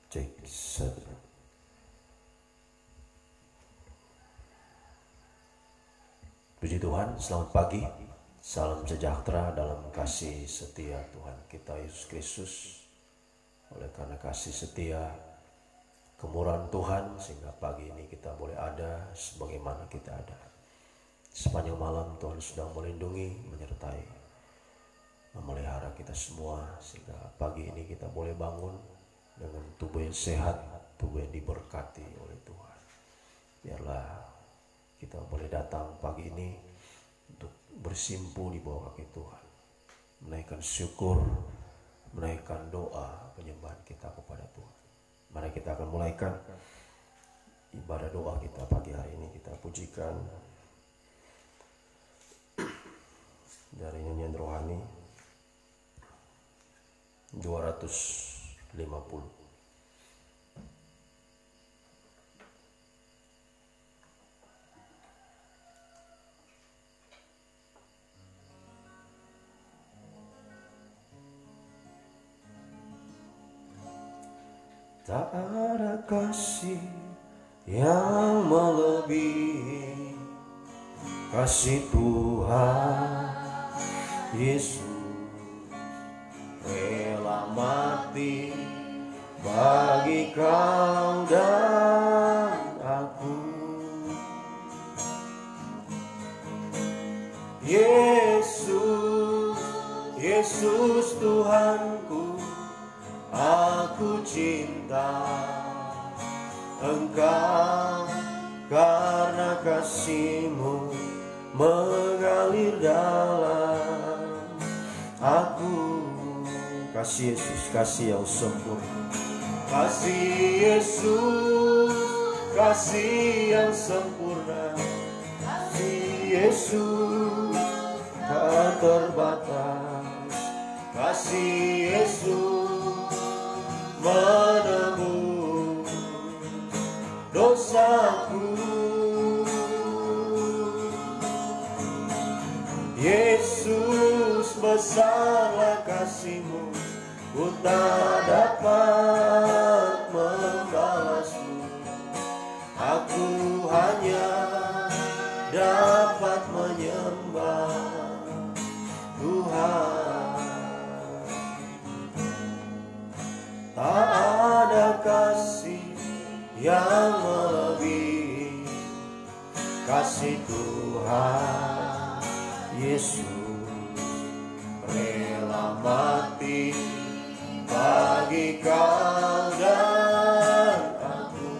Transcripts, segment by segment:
Cek satu. Puji Tuhan, selamat pagi. Salam sejahtera dalam kasih setia Tuhan kita Yesus Kristus. Oleh karena kasih setia, kemurahan Tuhan, sehingga pagi ini kita boleh ada sebagaimana kita ada. Sepanjang malam Tuhan sudah melindungi, menyertai, memelihara kita semua, sehingga pagi ini kita boleh bangun dengan tubuh yang sehat, tubuh yang diberkati oleh Tuhan. Biarlah kita boleh datang pagi ini untuk bersimpu di bawah kaki Tuhan, menaikkan syukur, menaikkan doa penyembahan kita kepada Tuhan. Mari kita akan mulaikan ibadah doa kita pagi hari ini. Kita pujikan dari nyanyian rohani 250. Tak ada kasih yang melebihi kasih Tuhan Yesus, rela mati bagi kau dan aku. Yesus, Yesus Tuhanku, aku cinta Engkau karena kasih-Mu mengalir dalam aku. Kasih Yesus, kasih yang sempurna. Kasih Yesus, kasih yang sempurna. Kasih Yesus tak terbatas. Kasih Yesus menebus dosaku. Yesus, besarlah kasih-Mu, ku tak dapat membalasmu. Aku hanya dapat menyembah Tuhan. Tak ada kasih yang melebihi kasih Tuhan Yesus, rela mati bagi kau dan aku.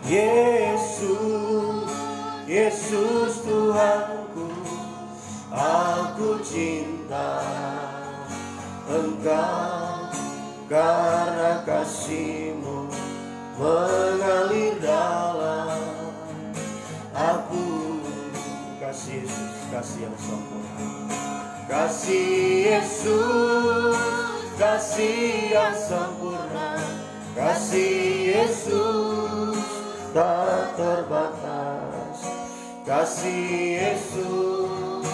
Yesus, Yesus Tuhanku, aku cinta Engkau karena kasih-Mu mengalir dalam aku. Kasih Yesus, kasih yang sempurna. Kasih Yesus, kasih yang sempurna. Kasih Yesus tak terbatas. Kasih Yesus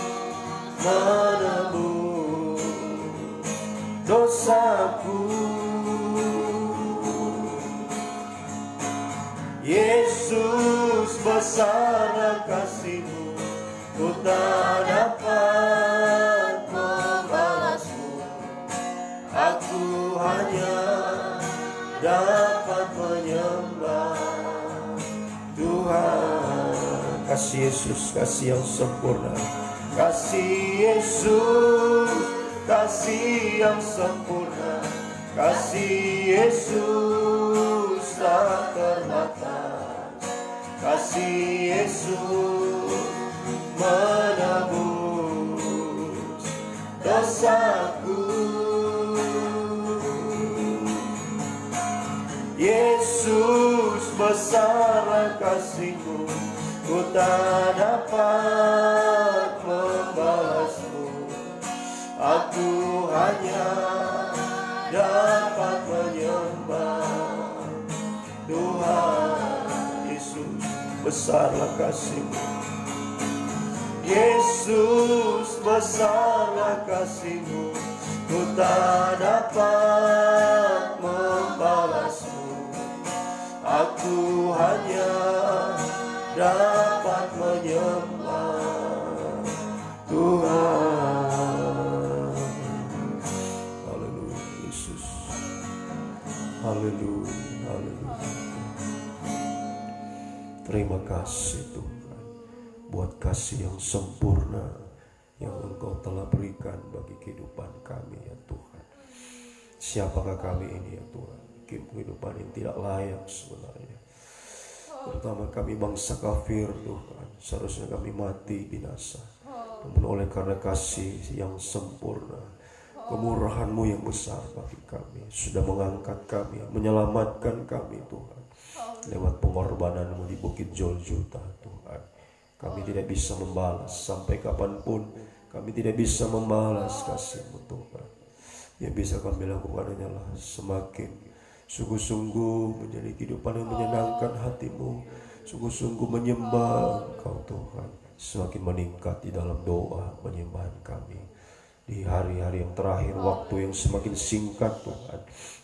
menebus dosaku. Yesus, besarlah kasih-Mu, ku tak dapat membalasmu. Aku hanya dapat menyembah Tuhan. Kasih Yesus, kasih yang sempurna. Kasih Yesus, kasih yang sempurna. Kasih Yesus tak terbatas. Kasih Yesus menebus dosaku. Yesus, besarlah kasih-Mu, ku tak dapat membalasmu. Aku hanya dapat menyembah Tuhan. Yesus, besarlah kasih-Mu. Yesus, besarlah kasih-Mu, ku tak dapat membalasmu. Aku hanya dapat menyembah Tuhan. Haleluya Yesus. Haleluya, haleluya. Terima kasih Tuhan buat kasih yang sempurna yang Engkau telah berikan bagi kehidupan kami ya Tuhan. Siapakah kami ini ya Tuhan? Kehidupan yang tidak layak sebenarnya. Terutama kami bangsa kafir Tuhan, seharusnya kami mati binasa. Namun oleh karena kasih yang sempurna, kemurahan-Mu yang besar bagi kami, sudah mengangkat kami, menyelamatkan kami Tuhan. Lewat pengorbanan-Mu di Bukit Golgota Tuhan, kami tidak bisa membalas sampai kapanpun. Kami tidak bisa membalas kasih-Mu Tuhan. Yang bisa kami lakukan hanyalah semakin sungguh-sungguh menjadi kehidupan yang menyenangkan hati-Mu, sungguh-sungguh menyembah Engkau Tuhan, semakin meningkat di dalam doa penyembahan kami di hari-hari yang terakhir, waktu yang semakin singkat Tuhan,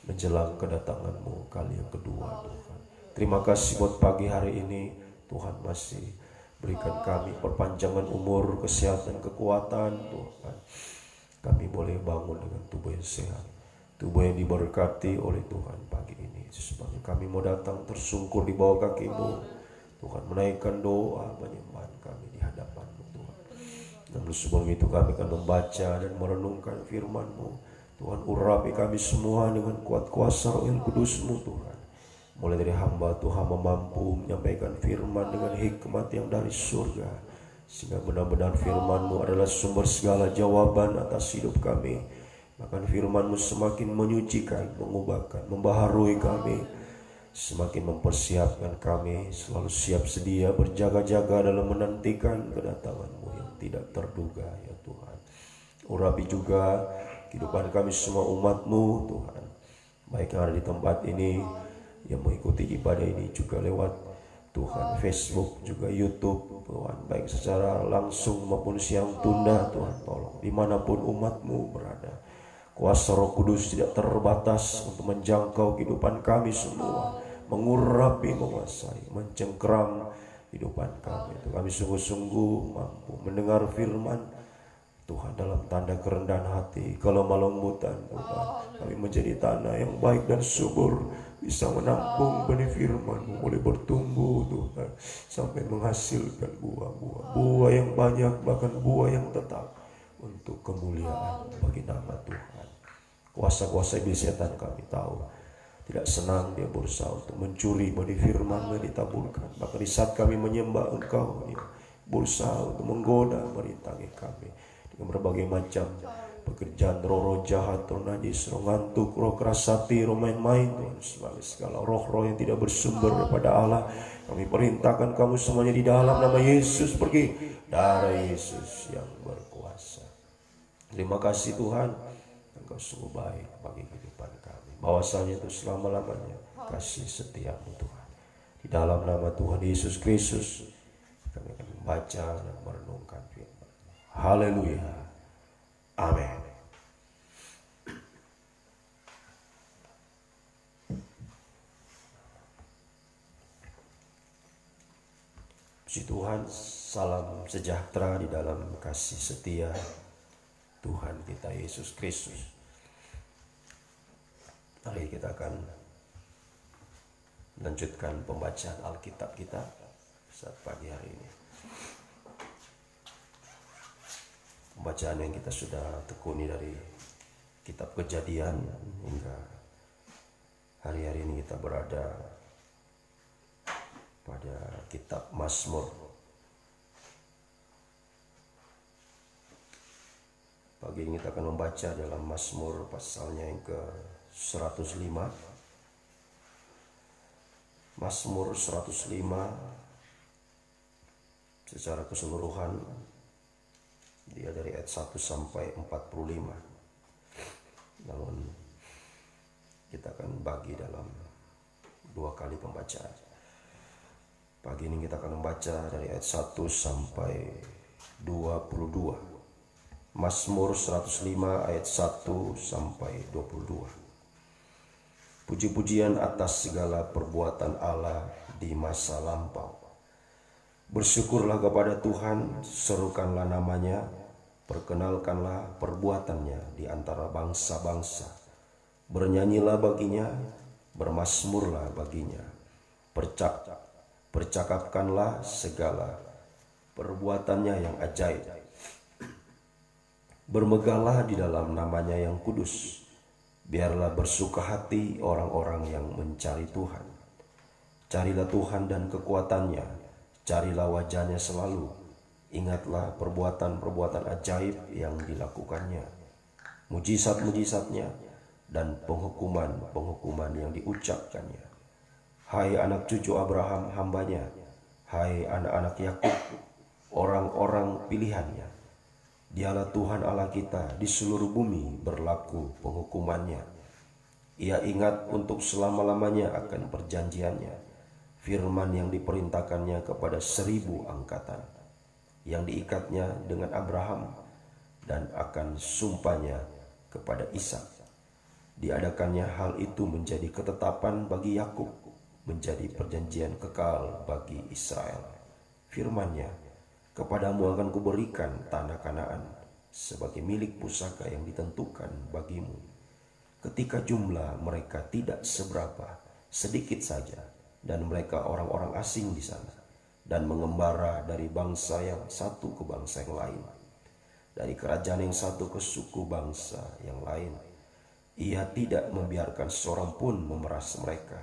menjelang kedatangan-Mu kali yang kedua Tuhan. Terima kasih buat pagi hari ini Tuhan, masih berikan kami perpanjangan umur, kesehatan, kekuatan Tuhan. Kami boleh bangun dengan tubuh yang sehat, tubuh yang diberkati oleh Tuhan pagi ini. Sebab kami mau datang tersungkur di bawah kaki-Mu Tuhan, menaikkan doa penyembahan kami di hadapan-Mu Tuhan. Namun sebelum itu kami akan membaca dan merenungkan firman-Mu Tuhan. Urapi kami semua dengan kuat kuasa Roh yang Kudus-Mu Tuhan. Mulai dari hamba Tuhan mampu menyampaikan firman dengan hikmat yang dari surga, sehingga benar-benar firman-Mu adalah sumber segala jawaban atas hidup kami. Bahkan firman-Mu semakin menyucikan, mengubahkan, membaharui kami, semakin mempersiapkan kami selalu siap sedia berjaga-jaga dalam menantikan kedatangan-Mu yang tidak terduga ya Tuhan. Urapi juga kehidupan kami semua umat-Mu Tuhan, baik yang ada di tempat ini, yang mengikuti ibadah ini juga lewat Tuhan Facebook, juga YouTube Tuhan, baik secara langsung maupun siang tunda Tuhan. Tolong dimanapun umat-Mu berada, kuasa Roh Kudus tidak terbatas untuk menjangkau kehidupan kami semua, mengurapi, menguasai, mencengkeram kehidupan kami. Itu kami sungguh-sungguh mampu mendengar firman Tuhan dalam tanda kerendahan hati, kelemah lembutan Tuhan. Kami menjadi tanah yang baik dan subur, bisa menampung benih firman-Mu, boleh bertumbuh Tuhan, sampai menghasilkan buah yang banyak, bahkan buah yang tetap untuk kemuliaan bagi nama Tuhan. Kuasa-kuasa iblis setan kami tahu tidak senang, dia berusaha untuk mencuri benih firman yang ditaburkan. Bahkan di saat kami menyembah Engkau, dia berusaha untuk menggoda, merintangi kami dengan berbagai macam pekerjaan roh-roh jahat, roh najis, roh ngantuk, roh keras hati, roh main-main Tuhan. Sebagai segala roh-roh yang tidak bersumber daripada Allah, kami perintahkan kamu semuanya di dalam nama Yesus pergi. Darah Yesus yang berkuasa. Terima kasih Tuhan, Engkau sungguh baik bagi kehidupan kami. Bahwasanya itu selama-lamanya kasih setia-Mu Tuhan. Di dalam nama Tuhan Yesus Kristus kami akan membaca dan merenungkan firman. Haleluya. Amin. Puji Tuhan, salam sejahtera di dalam kasih setia Tuhan kita Yesus Kristus. Mari kita akan melanjutkan pembacaan Alkitab kita saat pagi hari ini. Pembacaan yang kita sudah tekuni dari kitab Kejadian hingga hari-hari ini kita berada pada kitab Mazmur. Pagi ini kita akan membaca dalam Mazmur pasalnya yang ke-105. Mazmur 105 secara keseluruhan dia dari ayat 1 sampai 45. Namun kita akan bagi dalam 2 kali pembacaan. Pagi ini kita akan membaca dari ayat 1 sampai 22. Mazmur 105 ayat 1 sampai 22. Puji-pujian atas segala perbuatan Allah di masa lampau. Bersyukurlah kepada Tuhan, serukanlah namanya, perkenalkanlah perbuatannya di antara bangsa-bangsa. Bernyanyilah baginya, bermazmurlah baginya. Percakapkanlah segala perbuatannya yang ajaib. Bermegahlah di dalam namanya yang kudus. Biarlah bersuka hati orang-orang yang mencari Tuhan. Carilah Tuhan dan kekuatannya, carilah wajahnya selalu. Ingatlah perbuatan-perbuatan ajaib yang dilakukannya, mujizat-mujizatnya, dan penghukuman-penghukuman yang diucapkannya. Hai anak cucu Abraham hambanya, hai anak-anak Yakub, orang-orang pilihannya. Dialah Tuhan Allah kita, di seluruh bumi berlaku penghukumannya. Ia ingat untuk selama-lamanya akan perjanjiannya, firman yang diperintahkannya kepada 1000 angkatan, yang diikatnya dengan Abraham dan akan sumpahnya kepada Ishak. Diadakannya hal itu menjadi ketetapan bagi Yakub, menjadi perjanjian kekal bagi Israel. Firman-Nya, kepadamu akan kuberikan tanah Kanaan sebagai milik pusaka yang ditentukan bagimu. Ketika jumlah mereka tidak seberapa, sedikit saja, dan mereka orang-orang asing di sana, dan mengembara dari bangsa yang satu ke bangsa yang lain, dari kerajaan yang satu ke suku bangsa yang lain. Ia tidak membiarkan seorang pun memeras mereka.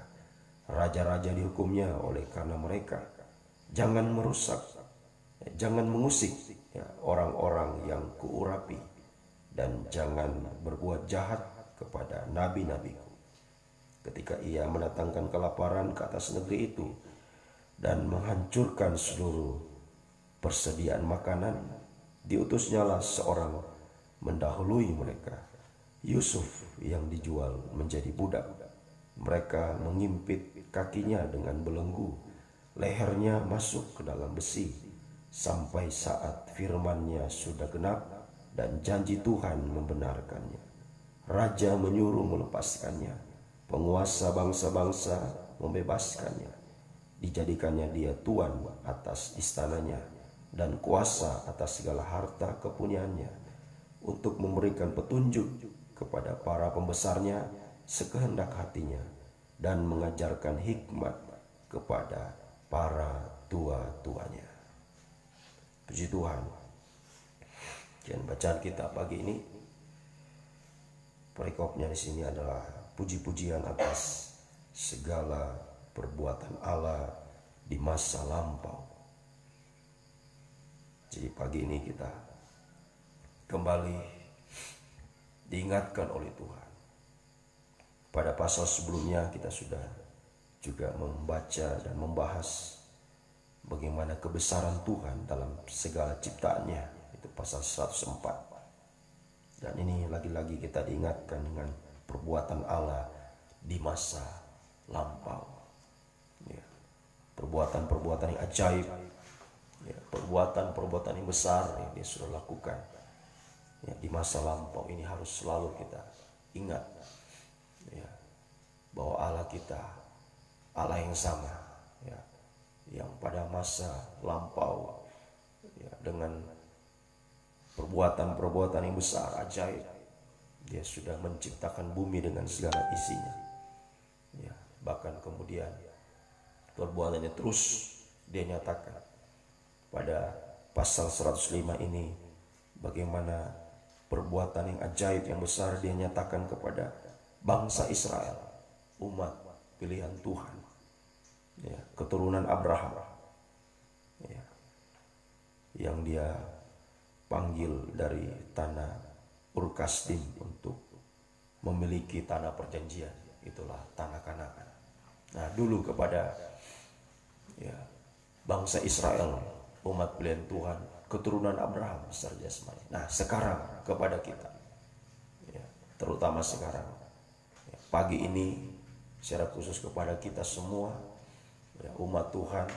Raja-raja dihukumnya oleh karena mereka. Jangan merusak, jangan mengusik orang-orang yang kuurapi, dan jangan berbuat jahat kepada nabi-nabiku. Ketika ia mendatangkan kelaparan ke atas negeri itu dan menghancurkan seluruh persediaan makanan, diutusnyalah seorang mendahului mereka, Yusuf yang dijual menjadi budak. Mereka mengimpit kakinya dengan belenggu, lehernya masuk ke dalam besi, sampai saat firman-Nya sudah genap dan janji Tuhan membenarkannya. Raja menyuruh melepaskannya, penguasa bangsa-bangsa membebaskannya. Dijadikannya dia tuan atas istananya dan kuasa atas segala harta kepunyaannya, untuk memberikan petunjuk kepada para pembesarnya sekehendak hatinya, dan mengajarkan hikmat kepada para tua-tuanya. Puji Tuhan. Dan bacaan kita pagi ini, perikopnya di sini adalah puji-pujian atas segala perbuatan Allah di masa lampau. Jadi pagi ini kita kembali diingatkan oleh Tuhan. Pada pasal sebelumnya kita sudah juga membaca dan membahas bagaimana kebesaran Tuhan dalam segala ciptaannya, itu pasal 104. Dan ini lagi-lagi kita diingatkan dengan perbuatan Allah di masa lampau. Ya, perbuatan-perbuatan yang ajaib, ya, perbuatan-perbuatan yang besar yang Dia sudah lakukan. Ya, di masa lampau ini harus selalu kita ingat, ya, bahwa Allah kita Allah yang sama, ya, yang pada masa lampau, ya, dengan perbuatan-perbuatan yang besar ajaib, Dia sudah menciptakan bumi dengan segala isinya, ya, bahkan kemudian perbuatannya terus Dia nyatakan pada pasal 105 ini, bagaimana perbuatan yang ajaib yang besar Dia nyatakan kepada bangsa Israel, umat pilihan Tuhan, ya, keturunan Abraham, ya, yang Dia panggil dari tanah Ur Kasdim untuk memiliki tanah perjanjian, itulah tanah Kanaan. Nah, dulu kepada, ya, bangsa Israel, umat pilihan Tuhan, keturunan Abraham secara jasmani. Nah, sekarang kepada kita, ya, terutama sekarang, ya, pagi ini secara khusus kepada kita semua, ya, umat Tuhan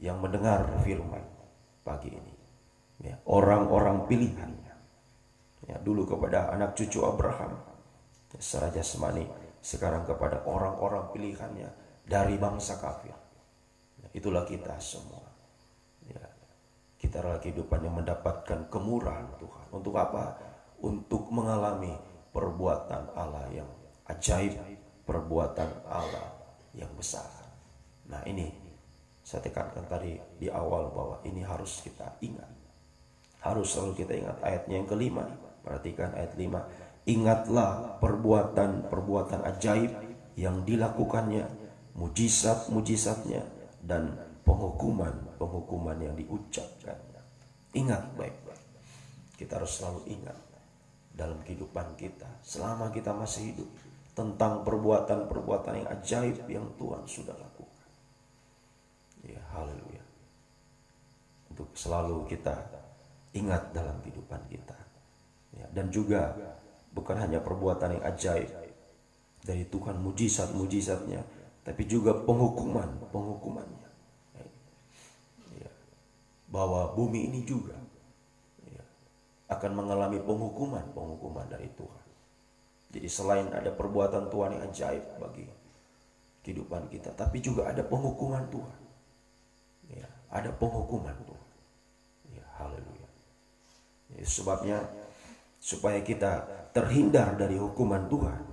yang mendengar firman pagi ini, ya, orang-orang pilihannya, Ya, dulu kepada anak cucu Abraham secara jasmani, sekarang kepada orang-orang pilihannya dari bangsa kafir. Ya, itulah kita semua. Ya, kita adalah kehidupan yang mendapatkan kemurahan Tuhan. Untuk apa? Untuk mengalami perbuatan Allah yang ajaib, perbuatan Allah yang besar. Nah, ini saya tekankan tadi di awal bahwa ini harus kita ingat. Harus selalu kita ingat ayatnya yang kelima. Perhatikan ayat 5. Ingatlah perbuatan-perbuatan ajaib yang dilakukannya, mujizat-mujizatnya, dan penghukuman-penghukuman yang diucapkannya. Ingat baik-baik. Kita harus selalu ingat dalam kehidupan kita, selama kita masih hidup, tentang perbuatan-perbuatan yang ajaib yang Tuhan sudah lakukan. Ya, haleluya. Untuk selalu kita ingat dalam kehidupan kita. Ya, dan juga bukan hanya perbuatan yang ajaib dari Tuhan, mujizat-mujizatnya, tapi juga penghukumannya. Ya, bahwa bumi ini juga ya, akan mengalami penghukuman dari Tuhan. Jadi selain ada perbuatan Tuhan yang ajaib bagi kehidupan kita, tapi juga ada penghukuman Tuhan. Ya, ada penghukuman Tuhan. Ya, haleluya. Ya, sebabnya supaya kita terhindar dari hukuman Tuhan,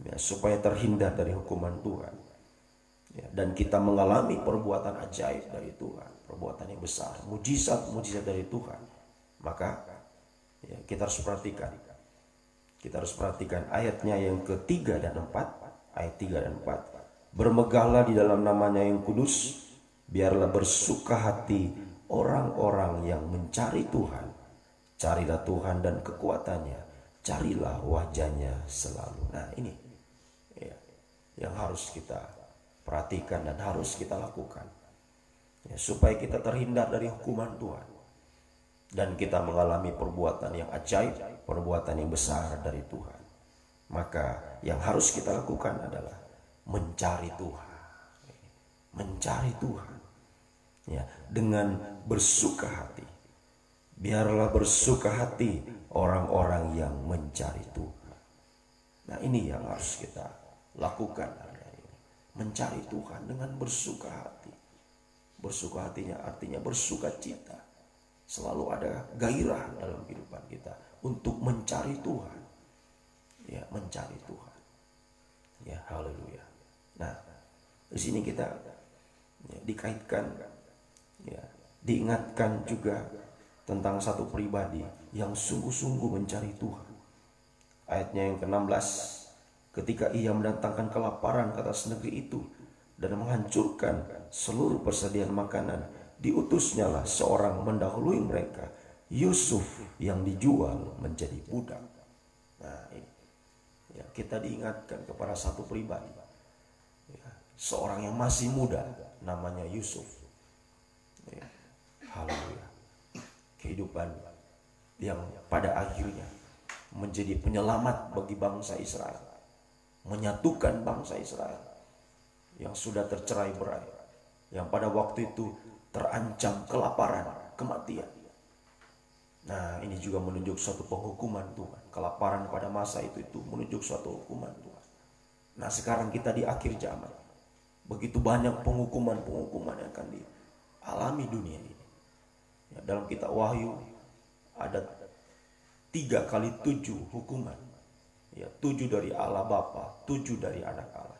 ya, supaya terhindar dari hukuman Tuhan, ya, dan kita mengalami perbuatan ajaib dari Tuhan, perbuatan yang besar, mujizat dari Tuhan, maka ya, kita harus perhatikan ayatnya yang ketiga dan 4, ayat 3 dan 4. Bermegahlah di dalam namanya yang kudus, biarlah bersuka hati orang-orang yang mencari Tuhan. Carilah Tuhan dan kekuatannya, carilah wajahnya selalu. Nah, ini ya, yang harus kita perhatikan dan harus kita lakukan, ya, supaya kita terhindar dari hukuman Tuhan dan kita mengalami perbuatan yang ajaib, perbuatan yang besar dari Tuhan. Maka yang harus kita lakukan adalah mencari Tuhan, ya, dengan bersuka hati. Biarlah bersuka hati orang-orang yang mencari Tuhan. Nah, ini yang harus kita lakukan hari ini. Mencari Tuhan dengan bersuka hati. Bersuka hatinya artinya bersuka cita. Selalu ada gairah dalam kehidupan kita untuk mencari Tuhan. Ya, mencari Tuhan. Ya, haleluya. Nah, di sini kita ya, dikaitkan, ya, diingatkan juga tentang satu pribadi yang sungguh-sungguh mencari Tuhan. Ayatnya yang ke-16, ketika ia mendatangkan kelaparan ke atas negeri itu dan menghancurkan seluruh persediaan makanan, diutusnyalah seorang mendahului mereka, Yusuf yang dijual menjadi budak. Nah, ini ya, kita diingatkan kepada satu pribadi, ya, seorang yang masih muda, namanya Yusuf. Ya, haleluya. Kehidupan yang pada akhirnya menjadi penyelamat bagi bangsa Israel, menyatukan bangsa Israel yang sudah tercerai-berai, yang pada waktu itu terancam kelaparan, kematian. Nah, ini juga menunjuk suatu penghukuman Tuhan. Kelaparan pada masa itu menunjuk suatu hukuman Tuhan. Nah, sekarang kita di akhir zaman, begitu banyak penghukuman yang akan dialami dunia ini. Ya, dalam kitab Wahyu ada 3 kali 7 hukuman. Ya, 7 dari Allah Bapa, 7 dari Anak Allah,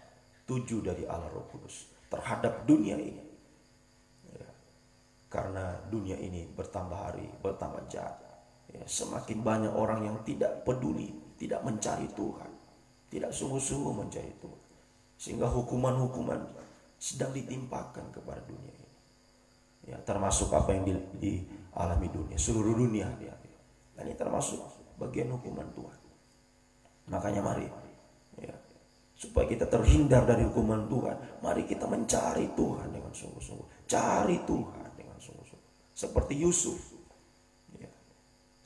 7 dari Allah Roh Kudus terhadap dunia ini. Ya, karena dunia ini bertambah hari, bertambah jahat. Ya, semakin banyak orang yang tidak peduli, tidak mencari Tuhan, tidak sungguh-sungguh mencari Tuhan, sehingga hukuman-hukuman sedang ditimpakan kepada dunia ini. Ya, termasuk apa yang dialami dunia, seluruh dunia. Dan ini termasuk bagian hukuman Tuhan. Makanya mari, ya, supaya kita terhindar dari hukuman Tuhan, mari kita mencari Tuhan dengan sungguh-sungguh. Cari Tuhan dengan sungguh-sungguh. Seperti Yusuf, ya,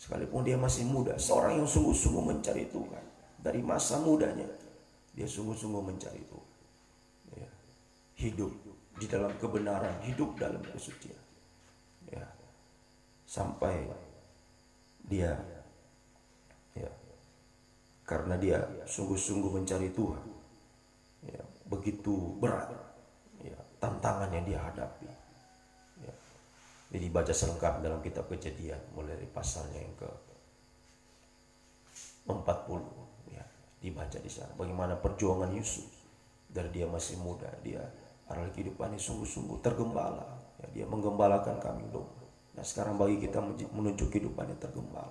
sekalipun dia masih muda, seorang yang sungguh-sungguh mencari Tuhan. Dari masa mudanya dia sungguh-sungguh mencari Tuhan, ya, hidup di dalam kebenaran, hidup dalam kesucian, ya, sampai dia Ya, karena dia sungguh-sungguh mencari Tuhan. Ya, begitu berat ya, tantangan yang dia hadapi. Ya. Jadi baca selengkap dalam kitab Kejadian mulai dari pasalnya yang ke 40 ya, dibaca di sana bagaimana perjuangan Yusuf dari dia masih muda, dia adalah kehidupannya sungguh-sungguh tergembala ya, dia menggembalakan kambing domba. Nah sekarang bagi kita menuju kehidupannya tergembala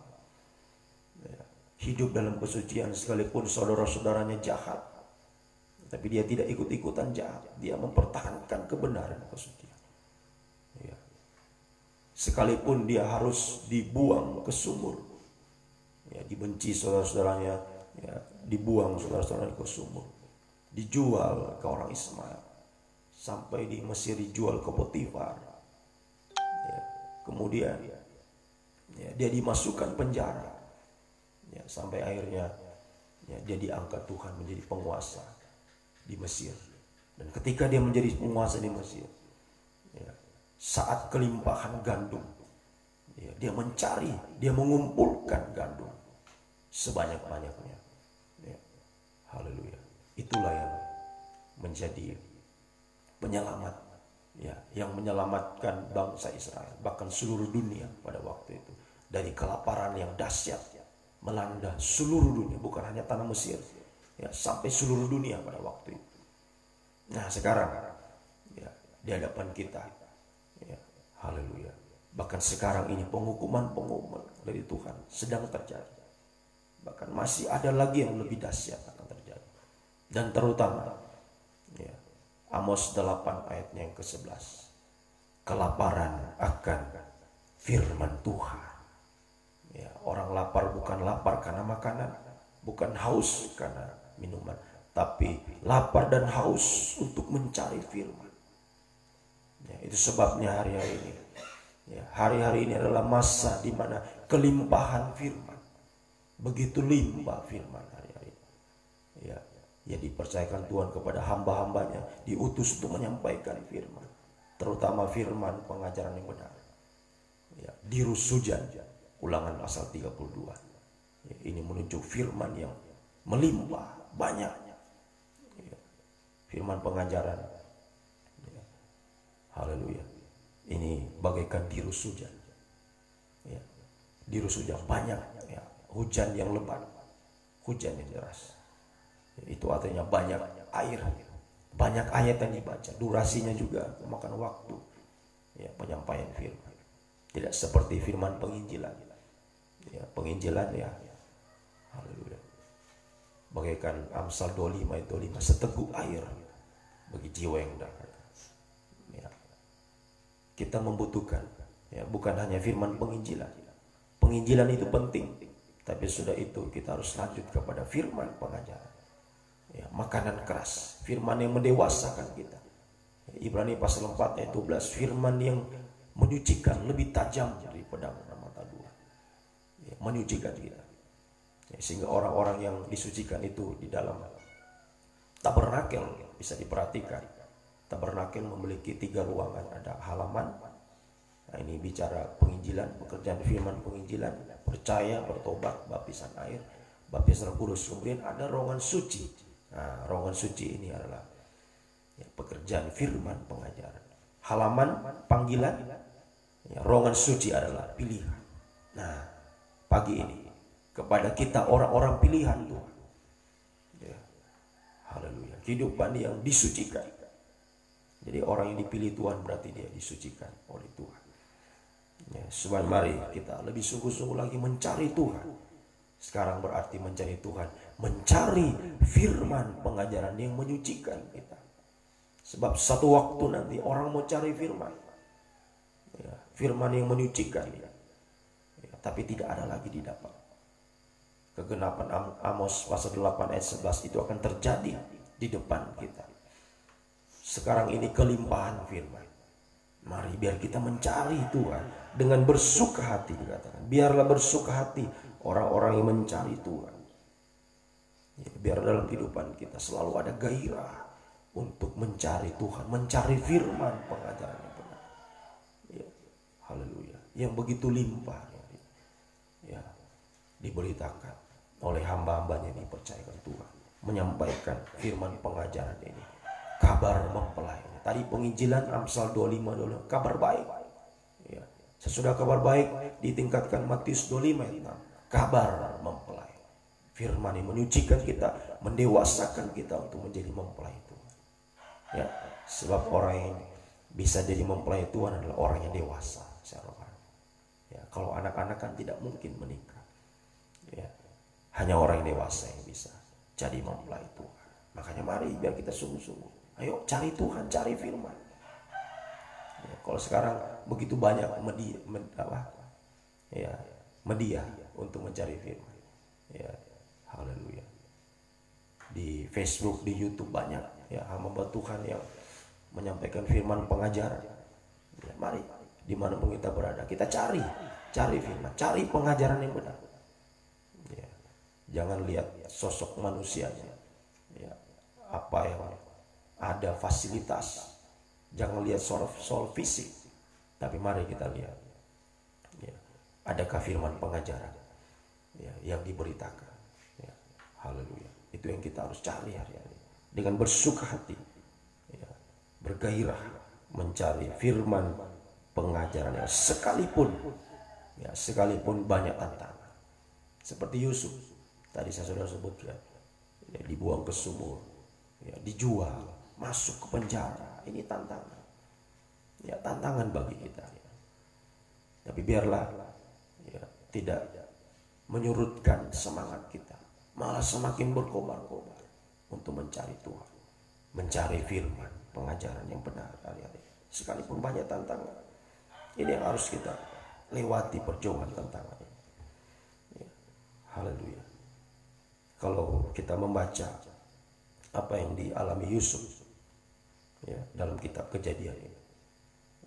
ya, hidup dalam kesucian sekalipun saudara-saudaranya jahat, tapi dia tidak ikut-ikutan jahat, dia mempertahankan kebenaran kesucian ya. Sekalipun dia harus dibuang ke sumur ya, dibenci saudara-saudaranya ya, dibuang saudara-saudaranya ke sumur, dijual ke orang Ismail, sampai di Mesir dijual ke Potifar ya. Kemudian ya, dia dimasukkan penjara ya, sampai akhirnya ya, dia diangkat Tuhan menjadi penguasa di Mesir. Dan ketika dia menjadi penguasa di Mesir ya, saat kelimpahan gandum ya, dia mencari, dia mengumpulkan gandum sebanyak-banyaknya ya. Haleluya. Itulah yang menjadi penyelamat ya, yang menyelamatkan bangsa Israel, bahkan seluruh dunia pada waktu itu dari kelaparan yang dahsyat melanda seluruh dunia, bukan hanya tanah Mesir ya, sampai seluruh dunia pada waktu itu. Nah sekarang ya, di hadapan kita ya, haleluya, bahkan sekarang ini penghukuman dari Tuhan sedang terjadi. Bahkan masih ada lagi yang lebih dahsyat akan terjadi. Dan terutama ya, Amos 8 ayatnya yang ke-11. Kelaparan akan firman Tuhan. Ya, orang lapar bukan lapar karena makanan, bukan haus karena minuman, tapi lapar dan haus untuk mencari firman. Ya, itu sebabnya hari-hari ini ya, hari-hari ini adalah masa di mana kelimpahan firman. Begitu limpah firman hari-hari ya, ya dipercayakan Tuhan kepada hamba-hambanya, diutus untuk menyampaikan firman, terutama firman pengajaran yang benar ya, dirusujan Ulangan pasal 32 ya, ini menunjuk firman yang melimpah banyak ya, firman pengajaran ya. Haleluya, ini bagaikan dirusujan ya, dirusujan banyak ya, hujan yang lebat, hujan yang deras. Itu artinya banyak air, banyak ayat yang dibaca, durasinya juga memakan waktu ya, penyampaian firman. Tidak seperti firman penginjilan ya, penginjilan ya, haleluya, bagaikan Amsal 25 ayat 25, seteguk air bagi jiwa yang dahaga ya. Kita membutuhkan ya, bukan hanya firman penginjilan. Penginjilan itu penting, tapi sudah itu kita harus lanjut kepada firman pengajaran ya, makanan keras, firman yang mendewasakan kita. Ibrani pasal 4 ayat 12, firman yang menyucikan, lebih tajam dari pedang mata dua ya, menyucikan kita ya, sehingga orang-orang yang disucikan itu di dalam tabernakel bisa diperhatikan. Tabernakel memiliki 3 ruangan, ada halaman. Nah, ini bicara penginjilan, pekerjaan firman penginjilan, percaya, bertobat, baptisan air, baptisan Roh Kudus. Kemudian ada ruangan suci. Nah, ruangan suci ini adalah ya, pekerjaan firman pengajaran. Halaman panggilan, ya, ruangan suci adalah pilihan. Nah, pagi ini kepada kita orang-orang pilihan Tuhan. Ya, haleluya, kehidupan yang disucikan. Jadi orang yang dipilih Tuhan berarti dia disucikan oleh Tuhan. Ya, sebab mari kita lebih sungguh-sungguh lagi mencari Tuhan. Sekarang berarti mencari Tuhan, mencari firman pengajaran yang menyucikan kita. Sebab satu waktu nanti orang mau cari firman ya, firman yang menyucikan ya, tapi tidak ada lagi didapat. Kegenapan Amos pasal 8 ayat 11 itu akan terjadi di depan kita. Sekarang ini kelimpahan firman. Mari biar kita mencari Tuhan dengan bersuka hati, dikatakan. Biarlah bersuka hati orang-orang yang mencari Tuhan. Ya, biar dalam kehidupan kita selalu ada gairah untuk mencari Tuhan, mencari firman pengajaran yang benar. Ya, haleluya. Yang begitu limpah ya, diberitakan oleh hamba-hambanya yang dipercayakan Tuhan menyampaikan firman pengajaran ini, kabar mempelai. Tadi penginjilan Amsal 25 kabar baik. Ya. Sesudah kabar baik ditingkatkan Matius 25 ayat 6, kabar mempelai. Firman yang menyucikan kita, mendewasakan kita untuk menjadi mempelai Tuhan. Ya, sebab orang yang bisa jadi mempelai Tuhan adalah orang yang dewasa. Ya, kalau anak-anak kan tidak mungkin menikah. Ya, hanya orang yang dewasa yang bisa jadi mempelai Tuhan. Makanya mari biar kita sungguh-sungguh. Ayo cari Tuhan, cari firman. Ya, kalau sekarang begitu banyak media untuk mencari firman. Ya, haleluya. Di Facebook, di YouTube banyak ya hamba Tuhan yang menyampaikan firman pengajaran. Ya, mari dimanapun kita berada, kita cari firman, cari pengajaran yang benar. Ya, jangan lihat sosok manusianya, ya, apa yang ada fasilitas. Jangan lihat soal fisik, tapi mari kita lihat, ya, adakah firman pengajaran, ya, yang diberitakan. Ya, haleluya. Itu yang kita harus cari hari-hari dengan bersuka hati, ya, bergairah mencari firman pengajaran yang sekalipun banyak tantangan. Seperti Yusuf tadi saya sudah sebutkan, ya, dibuang ke sumur, ya, dijual, masuk ke penjara. Ini tantangan, ya, tantangan bagi kita. Ya. Tapi biarlah, ya, tidak menyurutkan semangat kita, malah semakin berkobar-kobar untuk mencari Tuhan, mencari firman pengajaran yang benar hari-hari. Sekalipun banyak tantangan, ini yang harus kita lewati, perjuangan tantangan. Ya, haleluya. Kalau kita membaca apa yang dialami Yusuf, ya, dalam kitab Kejadian ini,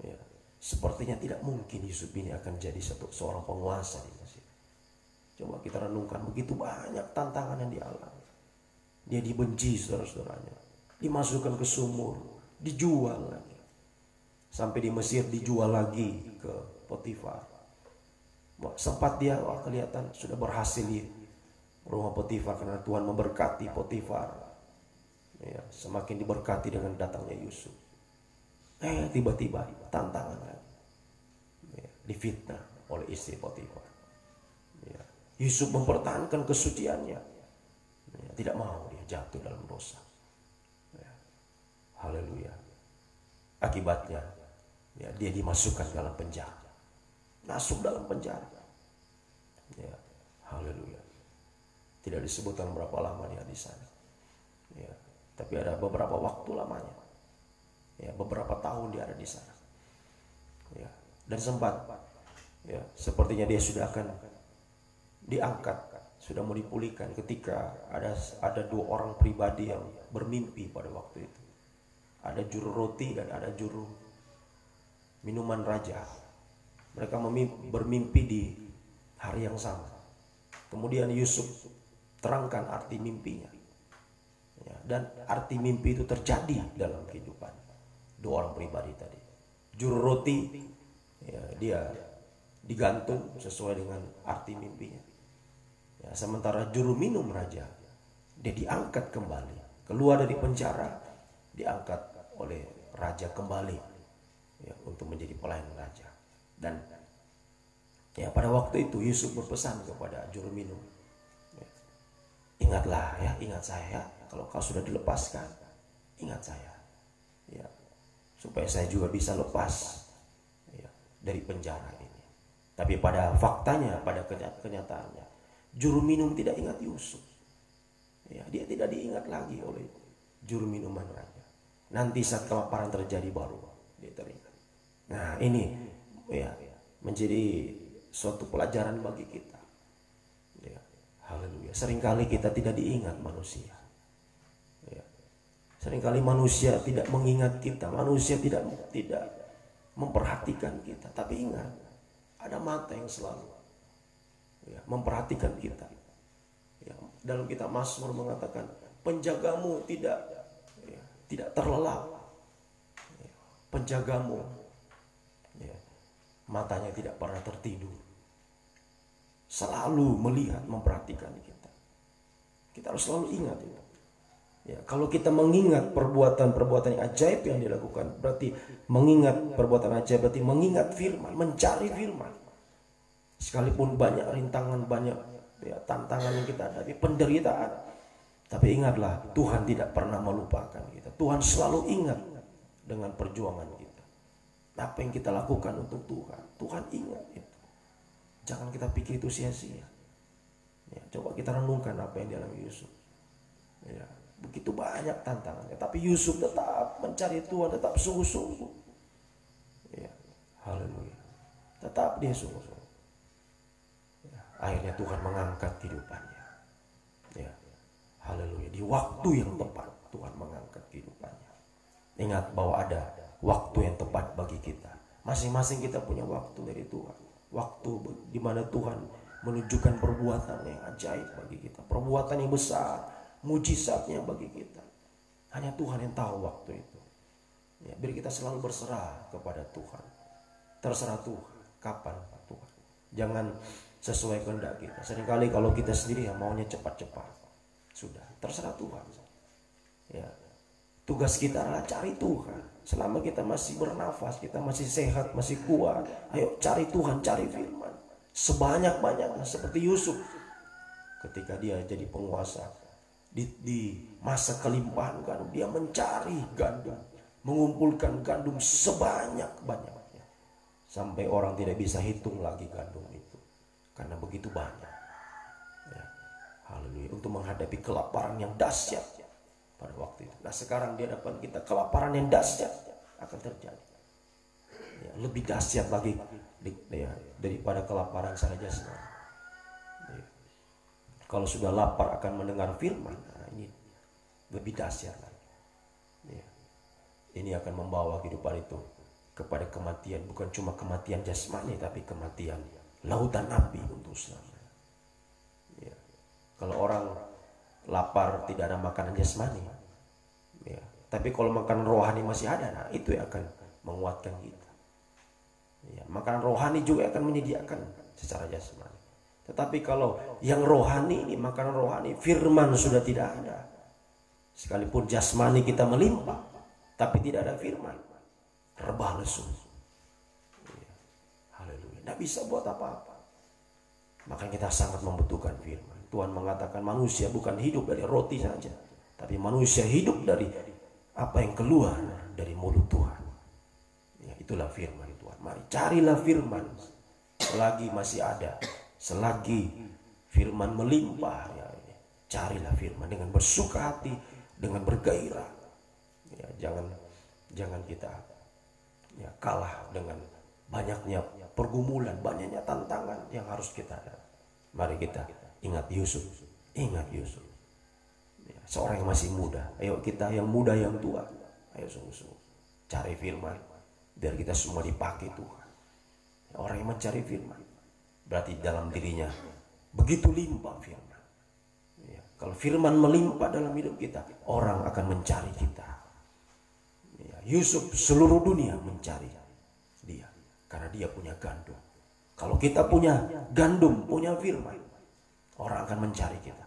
ya, sepertinya tidak mungkin Yusuf ini akan jadi seorang penguasa di Mesir. Coba kita renungkan, begitu banyak tantangan yang dialami. Dia dibenci saudara-saudaranya, dimasukkan ke sumur, dijual lagi, sampai di Mesir dijual lagi ke Potifar. Sempat dia kelihatan sudah berhasil di rumah Potifar karena Tuhan memberkati Potifar. Ya, semakin diberkati dengan datangnya Yusuf. Tiba-tiba tantangan lagi. Ya, difitnah oleh istri Potifar. Ya, Yusuf mempertahankan kesuciannya. Ya, tidak mau dia jatuh dalam dosa. Ya, haleluya. Akibatnya, ya, dia dimasukkan dalam penjara. Masuk dalam penjara. Ya, haleluya. Tidak disebutkan berapa lama dia di sana. Ya, tapi ada beberapa waktu lamanya. Ya, beberapa tahun dia ada di sana. Ya, dan sempat, ya, sepertinya dia sudah akan diangkat, sudah mau dipulihkan ketika ada dua orang pribadi yang bermimpi pada waktu itu. Ada juru roti dan ada juru minuman raja. Mereka bermimpi di hari yang sama. Kemudian Yusuf terangkan arti mimpinya. Ya, dan arti mimpi itu terjadi dalam kehidupan dua orang pribadi tadi. Juru roti, ya, dia digantung sesuai dengan arti mimpinya. Ya, sementara juru minum raja, dia diangkat kembali, keluar dari penjara, diangkat oleh raja kembali, ya, untuk menjadi pelayan raja. Dan, ya, pada waktu itu Yusuf berpesan kepada juru minum, ya, ingatlah, ya, ingat saya, kalau kau sudah dilepaskan, ingat saya, ya, supaya saya juga bisa lepas, ya, dari penjara ini. Tapi pada faktanya, pada kenyataannya, juru minum tidak ingat Yusuf. Ya, dia tidak diingat lagi oleh juru minuman raja. Nanti saat kelaparan terjadi baru dia teringat. Nah, ini, ya, menjadi suatu pelajaran bagi kita. Ya, haleluya. Seringkali kita tidak diingat manusia. Ya, seringkali manusia tidak mengingat kita, manusia tidak memperhatikan kita. Tapi ingat, ada mata yang selalu, ya, memperhatikan kita. Ya, dalam kitab Mazmur mengatakan, penjagamu tidak terlelap. Ya, penjagamu, ya, matanya tidak pernah tertidur, selalu melihat, memperhatikan kita. Kita harus selalu ingat itu. Ya, kalau kita mengingat perbuatan-perbuatan yang ajaib yang dilakukan, berarti mengingat perbuatan ajaib berarti mengingat firman, mencari firman. Sekalipun banyak rintangan, banyak tantangan yang kita hadapi, penderitaan, tapi ingatlah Tuhan tidak pernah melupakan kita. Tuhan selalu ingat dengan perjuangan kita. Apa yang kita lakukan untuk Tuhan, Tuhan ingat itu. Jangan kita pikir itu sia-sia. Ya, coba kita renungkan apa yang dialami Yusuf. Ya, begitu banyak tantangannya, tapi Yusuf tetap mencari Tuhan, tetap sungguh-sungguh. Ya, haleluya. Tetap dia sungguh-sungguh. Ya, akhirnya Tuhan mengangkat kehidupannya. Ya, haleluya. Di waktu yang tepat Tuhan mengangkat kehidupannya. Ingat bahwa ada waktu yang tepat bagi kita. Masing-masing kita punya waktu dari Tuhan. Waktu di mana Tuhan menunjukkan perbuatan yang ajaib bagi kita, perbuatan yang besar, mujizatnya bagi kita. Hanya Tuhan yang tahu waktu itu. Ya, biar kita selalu berserah kepada Tuhan. Terserah Tuhan, kapan Tuhan. Jangan sesuai kehendak kita. Seringkali kalau kita sendiri ya maunya cepat-cepat. Sudah, terserah Tuhan. Ya, tugas kita adalah cari Tuhan. Selama kita masih bernafas, kita masih sehat, masih kuat, ayo cari Tuhan, cari firman. Sebanyak-banyaknya seperti Yusuf ketika dia jadi penguasa. Di masa kelimpahan gandum, dia mencari gandum, mengumpulkan gandum sebanyak-banyaknya, sampai orang tidak bisa hitung lagi gandum itu karena begitu banyak. Ya, haleluya. Untuk menghadapi kelaparan yang dahsyat pada waktu itu. Nah sekarang di hadapan kita kelaparan yang dahsyat akan terjadi. Ya, lebih dahsyat lagi daripada kelaparan secara jasmani. Kalau sudah lapar akan mendengar firman, nah ini lebih dahsyat lagi. Ya. Ini akan membawa kehidupan itu kepada kematian, bukan cuma kematian jasmani, tapi kematian lautan api untuk selamanya. Ya. Kalau orang lapar tidak ada makanan jasmani, ya. Tapi kalau makanan rohani masih ada, nah itu yang akan menguatkan kita. Ya. Makanan rohani juga akan menyediakan secara jasmani. Tetapi kalau yang rohani ini, makanan rohani, firman sudah tidak ada. Sekalipun jasmani kita melimpah, tapi tidak ada firman, rebah lesu. Ya, haleluya. Tidak bisa buat apa-apa. Makanya kita sangat membutuhkan firman. Tuhan mengatakan manusia bukan hidup dari roti saja, tapi manusia hidup dari apa yang keluar dari mulut Tuhan. Ya, itulah firman Tuhan. Mari carilah firman selagi masih ada. Selagi firman melimpah, ya, carilah firman dengan bersuka hati, dengan bergairah. Ya, jangan kita ya, kalah dengan banyaknya pergumulan, banyaknya tantangan yang harus kita ada. Mari kita ingat Yusuf, ingat Yusuf. Ya, seorang yang masih muda. Ayo kita yang muda yang tua, ayo sungguh-sungguh cari firman, biar kita semua dipakai Tuhan. Ya, orang yang mencari firman berarti dalam dirinya begitu limpah firman. Ya, kalau firman melimpah dalam hidup kita, orang akan mencari kita. Ya, Yusuf seluruh dunia mencari dia karena dia punya gandum. Kalau kita punya gandum, punya firman, orang akan mencari kita.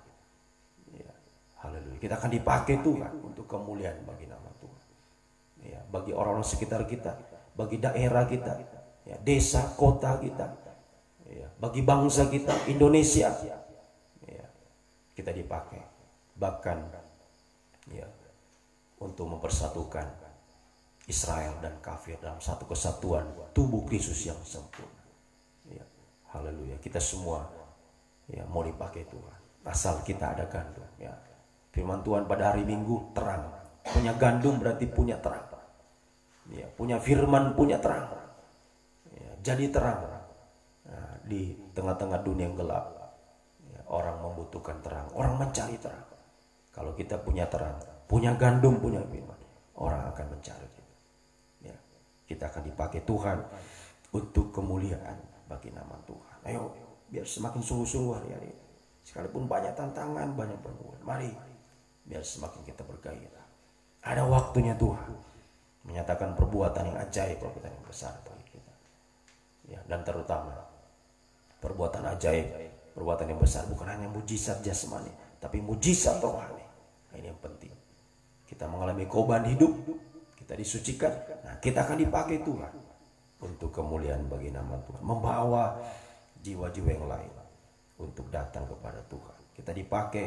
Ya, haleluya. Kita akan dipakai Tuhan untuk kemuliaan bagi nama Tuhan. Ya, bagi orang-orang sekitar kita, bagi daerah kita, ya, desa, kota kita. Ya, bagi bangsa kita Indonesia, ya, kita dipakai bahkan ya, untuk mempersatukan Israel dan kafir dalam satu kesatuan tubuh Kristus yang sempurna. Ya, haleluya. Kita semua ya, mau dipakai Tuhan asal kita ada gandum. Ya, firman Tuhan pada hari Minggu terang. Punya gandum berarti punya terang. Ya, punya firman punya terang. Ya, jadi terang. Nah, di tengah-tengah dunia yang gelap, ya, orang membutuhkan terang, orang mencari terang. Kalau kita punya terang, punya gandum, punya firman, orang akan mencari kita. Ya, kita akan dipakai Tuhan untuk kemuliaan bagi nama Tuhan. Ayo, biar semakin sungguh-sungguh hari-hari. Sekalipun banyak tantangan, banyak pergumulan, mari biar semakin kita bergairah. Ada waktunya Tuhan menyatakan perbuatan yang ajaib, perbuatan yang besar bagi kita. Ya, dan terutama perbuatan ajaib, perbuatan yang besar bukan hanya mujizat jasmani, tapi mujizat rohani. Nah, ini yang penting. Kita mengalami korban hidup, kita disucikan, nah kita akan dipakai Tuhan untuk kemuliaan bagi nama Tuhan, membawa jiwa-jiwa yang lain untuk datang kepada Tuhan. Kita dipakai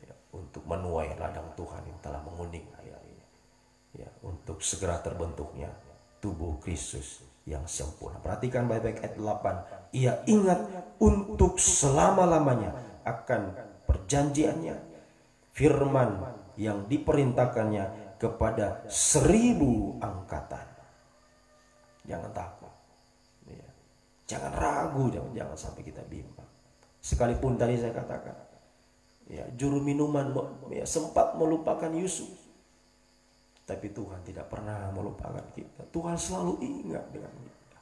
ya, untuk menuai ladang Tuhan yang telah menguning hari-hari ini, ya, untuk segera terbentuknya tubuh Kristus yang sempurna. Perhatikan baik-baik ayat 8. Ia ingat untuk selama-lamanya akan perjanjiannya, firman yang diperintahkannya kepada 1000 angkatan. Jangan takut, ya. Jangan ragu, jangan sampai kita bimbang. Sekalipun tadi saya katakan, ya, juru minuman ya, sempat melupakan Yusuf, tapi Tuhan tidak pernah melupakan kita. Tuhan selalu ingat dengan kita.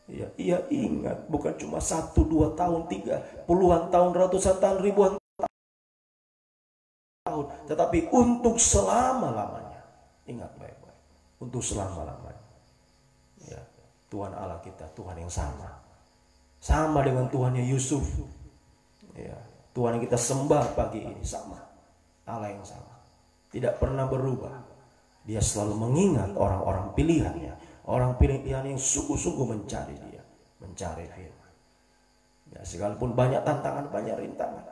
Ya, ia ingat bukan cuma 1, 2 tahun, 3, puluhan tahun, ratusan tahun, ribuan tahun, tetapi untuk selama-lamanya. Ingat baik-baik, untuk selama-lamanya. Ya, Tuhan Allah kita, Tuhan yang sama dengan Tuhannya Yusuf. Ya, Tuhan yang kita sembah pagi ini sama, Allah yang sama, tidak pernah berubah. Dia selalu mengingat orang-orang pilihannya, orang pilihan yang sungguh-sungguh mencari Dia, mencari firman. Ya, sekalipun banyak tantangan, banyak rintangan,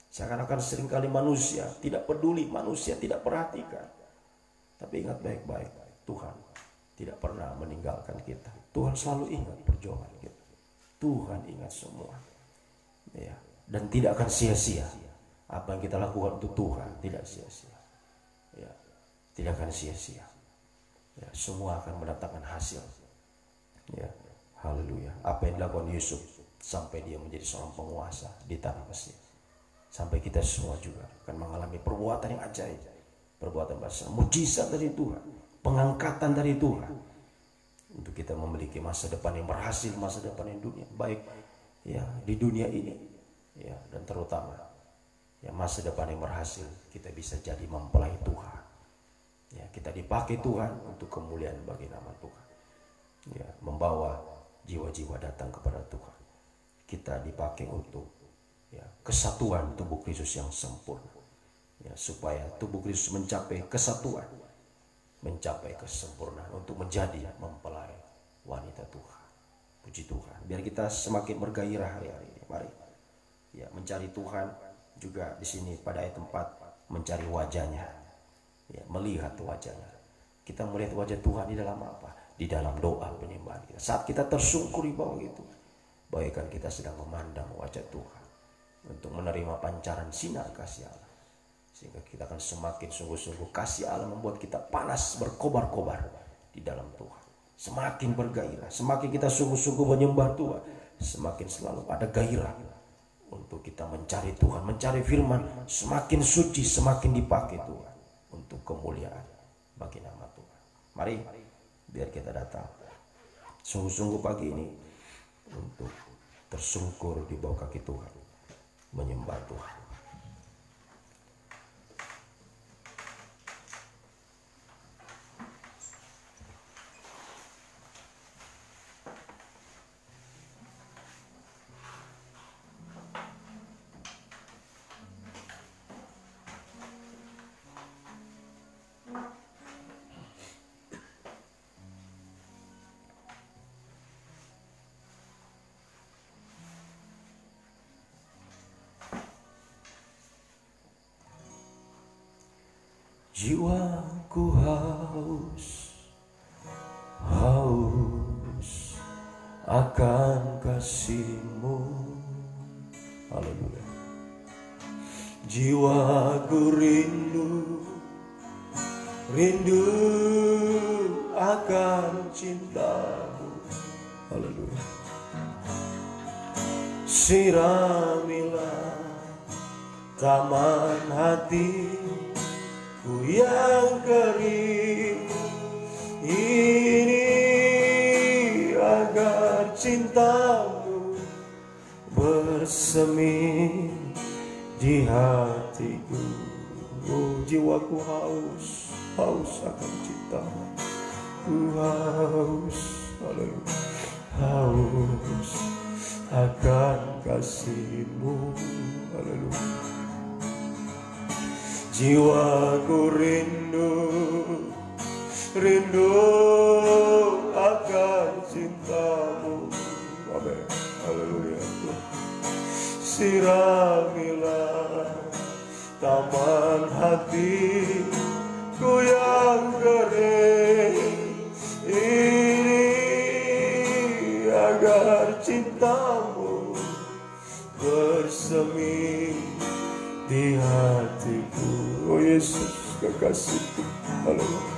seakan-akan seringkali manusia tidak peduli, manusia tidak perhatikan. Tapi ingat baik-baik, Tuhan tidak pernah meninggalkan kita. Tuhan selalu ingat perjuangan kita. Tuhan ingat semua. Ya, dan tidak akan sia-sia. Apa yang kita lakukan untuk Tuhan tidak sia-sia. Ya, tidak akan sia-sia. Ya, semua akan mendatangkan hasil. Ya, haleluya. Apa yang dilakukan Yusuf sampai dia menjadi seorang penguasa di tanah Mesir. Sampai kita semua juga akan mengalami perbuatan yang ajaib, perbuatan besar, mujizat dari Tuhan, pengangkatan dari Tuhan, untuk kita memiliki masa depan yang berhasil, masa depan yang dunia baik, ya, di dunia ini, ya, dan terutama ya masa depan yang berhasil, kita bisa jadi mempelai Tuhan. Ya, kita dipakai Tuhan untuk kemuliaan bagi nama Tuhan. Ya, membawa jiwa-jiwa datang kepada Tuhan. Kita dipakai untuk ya, kesatuan tubuh Kristus yang sempurna. Ya, supaya tubuh Kristus mencapai kesatuan, mencapai kesempurnaan untuk menjadi mempelai wanita Tuhan. Puji Tuhan. Biar kita semakin bergairah hari-hari ini. Mari ya, mencari Tuhan juga di sini pada ayat 4, mencari wajahnya. Ya, melihat wajahnya. Kita melihat wajah Tuhan di dalam apa? Di dalam doa penyembahan kita. Saat kita tersungkur di bawah itu, bagaikan kita sedang memandang wajah Tuhan untuk menerima pancaran sinar kasih Allah. Sehingga kita akan semakin sungguh-sungguh kasih Allah membuat kita panas berkobar-kobar di dalam Tuhan. Semakin bergairah, semakin kita sungguh-sungguh menyembah Tuhan, semakin selalu ada gairah untuk kita mencari Tuhan, mencari firman. Semakin suci, semakin dipakai Tuhan untuk kemuliaan bagi nama Tuhan. Mari biar kita datang sungguh-sungguh pagi ini untuk tersungkur di bawah kaki Tuhan, menyembah Tuhan. Jiwaku haus, haus akan kasih-Mu. Haleluya. Jiwaku rindu, rindu akan cinta-Mu. Haleluya. Siramilah taman hati ku yang kering ini, agar cinta-Mu bersemi di hatiku. Oh, jiwaku haus, haus akan cinta-Mu. Ku haus, haleluya, haus akan kasih-Mu. Haleluya. Jiwaku rindu, rindu akan cintamu. Amin. Haleluya. Siramilah taman hatiku yang kering ini, agar cintamu bersemi di hatiku. Oh Yesus kekasihku. Haleluya.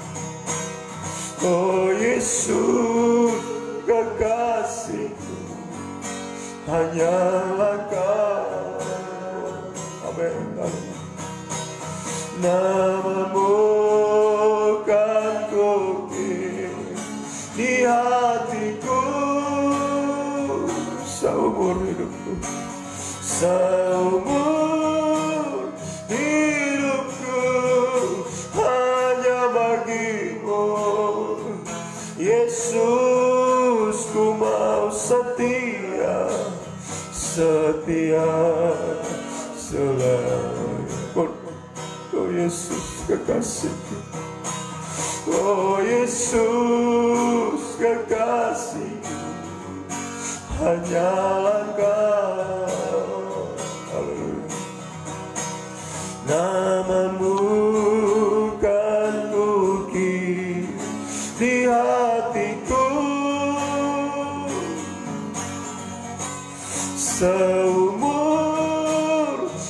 Oh Yesus kekasihku, hanyalah Kau. Amin. Namamu kan kukir di hatiku seumur hidupku, seumur hidupku hanya bagimu. Yesus, ku mau setia, setia selamanya. Oh Yesus kekasihku, oh Yesus kekasihku, hanyalah Kau. Haleluya. Namamu kan kukir di hatiku, seumur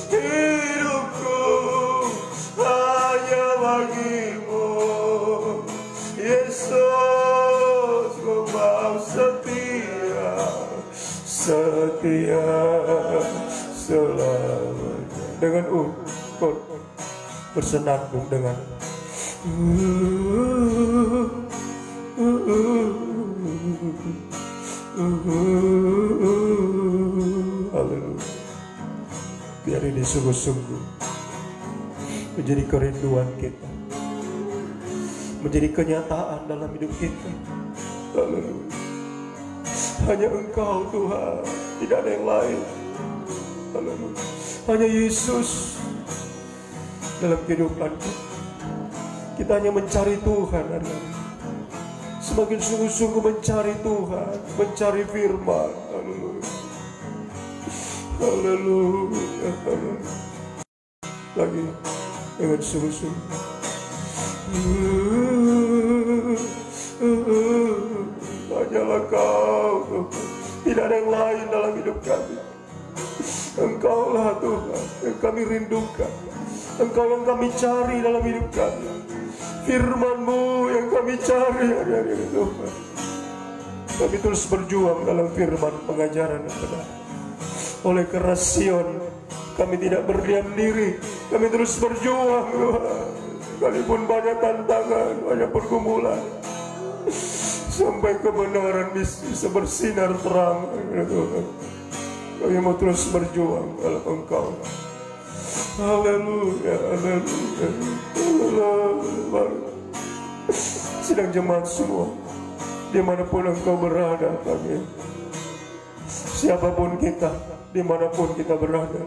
hidupku hanya bagimu. Yesus, ku mau setia, setia selamanya. Dengan bersenandung dengan haleluya. Biar ini sungguh-sungguh menjadi kerinduan kita, menjadi kenyataan dalam hidup kita. Haleluya. Hanya Engkau Tuhan, tidak ada yang lain. Haleluya. Hanya Yesus dalam kehidupan kita. Kita hanya mencari Tuhan hari ini. Semakin sungguh-sungguh mencari Tuhan, mencari firman. Haleluya. Haleluya. Lagi dengan sungguh-sungguh. Hanyalah Kau Tuhan. Tidak ada yang lain dalam hidup kami. Engkaulah Tuhan yang kami rindukan. Engkau yang kami cari dalam hidup kami. Firman-Mu yang kami cari hari-hari ini Tuhan. Kami terus berjuang dalam firman pengajaran yang benar. Oleh karena Sion, kami tidak berdiam diri. Kami terus berjuang Tuhan. Sekalipun banyak tantangan, banyak pergumulan, sampai kebenaran bisa bersinar terang Tuhan. Kami mau terus berjuang dalam Engkau. Haleluya, haleluya, haleluya. Sidang jemaat semua, dimanapun Engkau berada, kami, siapapun kita, dimanapun kita berada,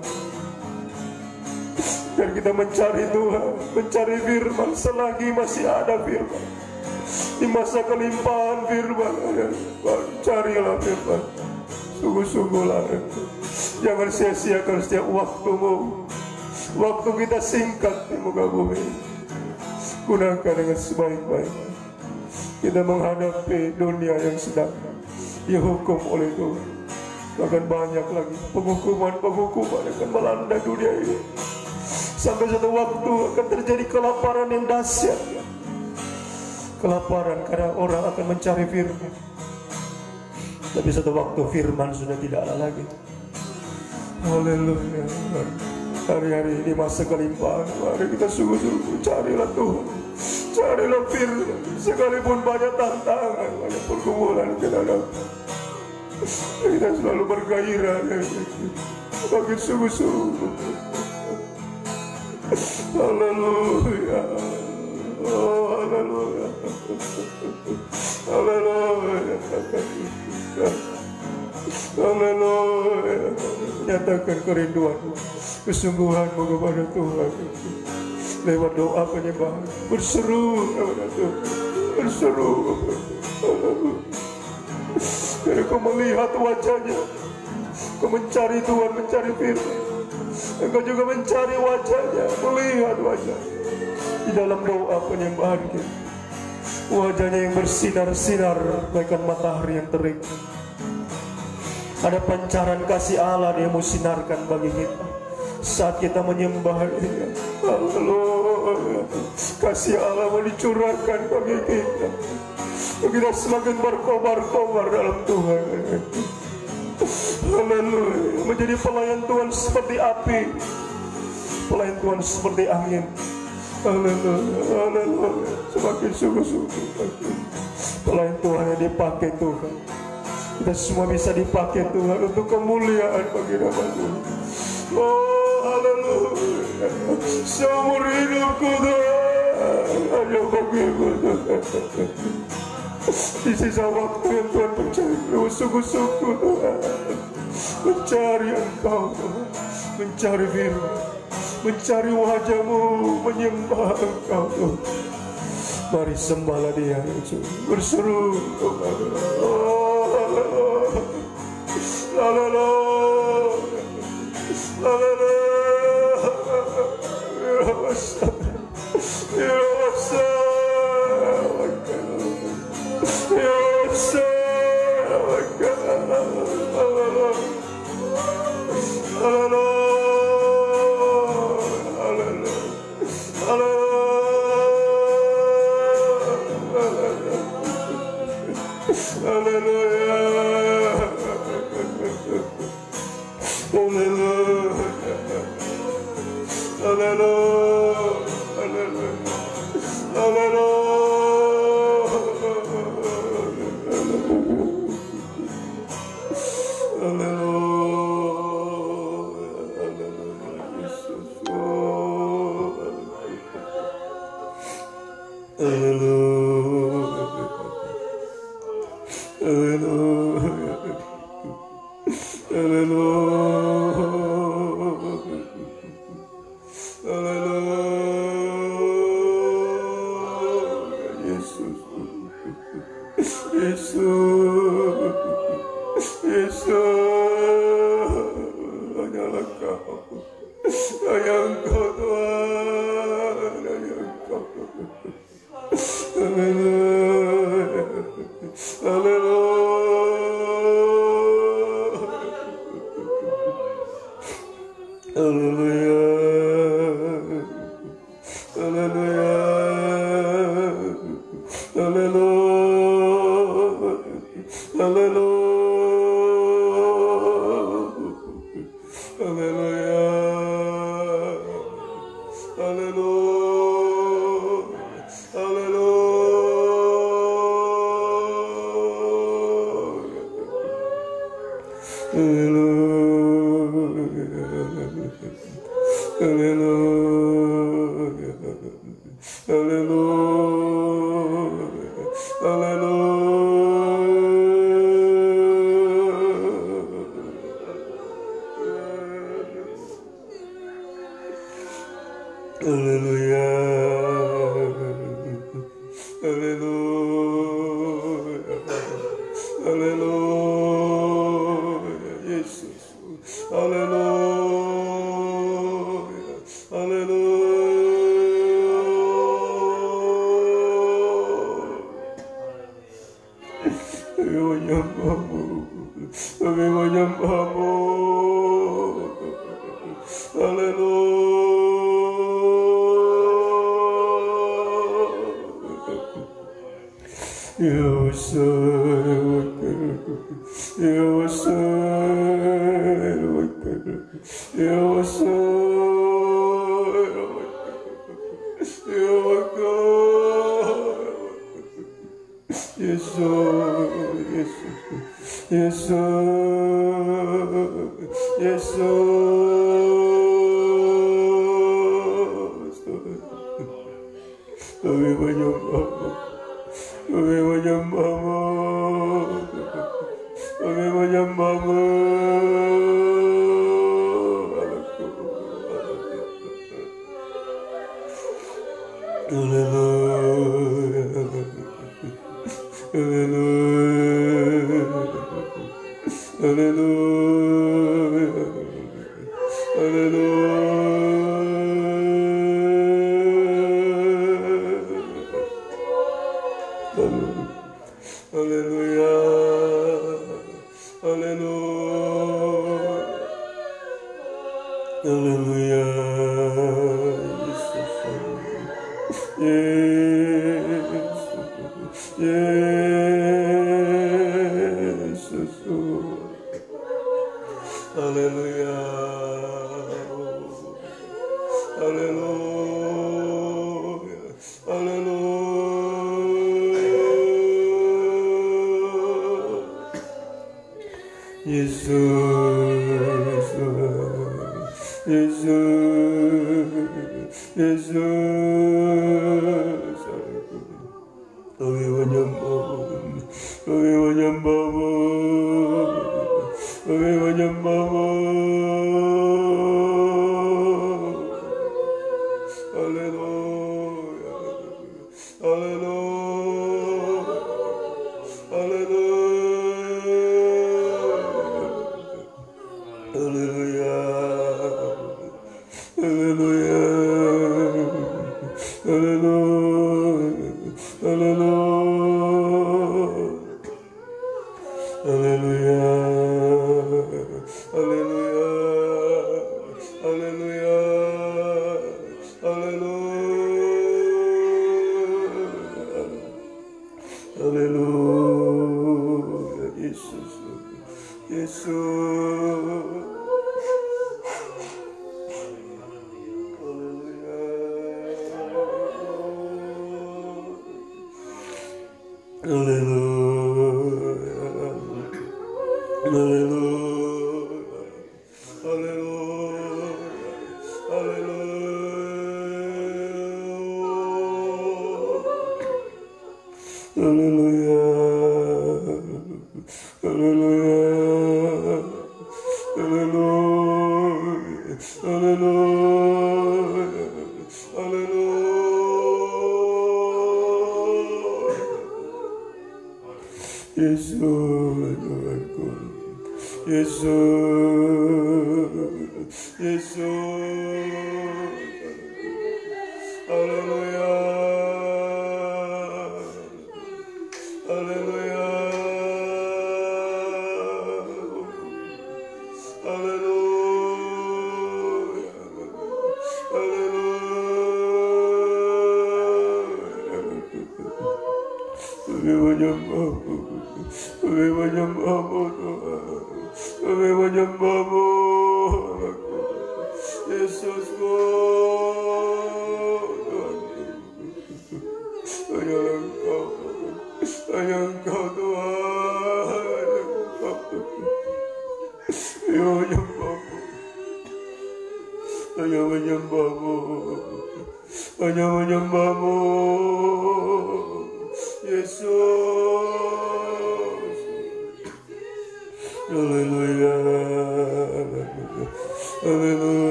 dan kita mencari Tuhan, mencari firman selagi masih ada firman. Di masa kelimpahan firman, carilah firman. Sungguh-sungguhlah, jangan sia-siakan setiap waktumu. Waktu kita singkat di muka bumi, gunakan dengan sebaik-baiknya. Kita menghadapi dunia yang sedang dihukum oleh Tuhan. Bahkan banyak lagi penghukuman yang akan melanda dunia ini. Sampai satu waktu akan terjadi kelaparan yang dahsyat. Kelaparan karena orang akan mencari firman. Tapi satu waktu firman sudah tidak ada lagi. Haleluya. Hari-hari di masa kelimpahan, mari kita sungguh-sungguh carilah Tuhan. Carilah firman. Sekalipun banyak tantangan, banyak pergumulan kita hadapi, kita selalu bergairah. Makin sungguh-sungguh. Haleluya. Oh, haleluya. Haleluya. Haleluya. Nyatakan kerinduanmu, kesungguhanmu kepada Tuhan. lewat doa penyembahan, berseru kepada Tuhan, berseru. Karena kau melihat wajahnya, kau mencari Tuhan, mencari firman, engkau juga mencari wajahnya, melihat wajahnya di dalam doa penyembahan kita. Wajahnya yang bersinar-sinar bagaikan matahari yang terik. Ada pancaran kasih Allah yang mau sinarkan bagi kita saat kita menyembah Dia. Haleluya. Kasih Allah mau dicurahkan bagi kita. Kita semakin berkobar-kobar dalam Tuhan. Haleluya. Menjadi pelayan Tuhan seperti api, pelayan Tuhan seperti angin. Haleluya, haleluya. Semakin sungguh-sungguh pelayan Tuhan yang dipakai Tuhan. Kita semua bisa dipakai Tuhan untuk kemuliaan bagi nama Tuhan. Oh, haleluya. Seumur hidupku Tuhan hanya bagimu Tuhan. Di sisa waktu yang Tuhan percaya, sungguh-sungguh Tuhan mencari Engkau Tuhan, mencari firman, mencari wajah-Mu, menyembah Engkau Tuhan. Mari sembahlah Dia, berseru Tuhan. Oh, haleluya, haleluya, haleluya.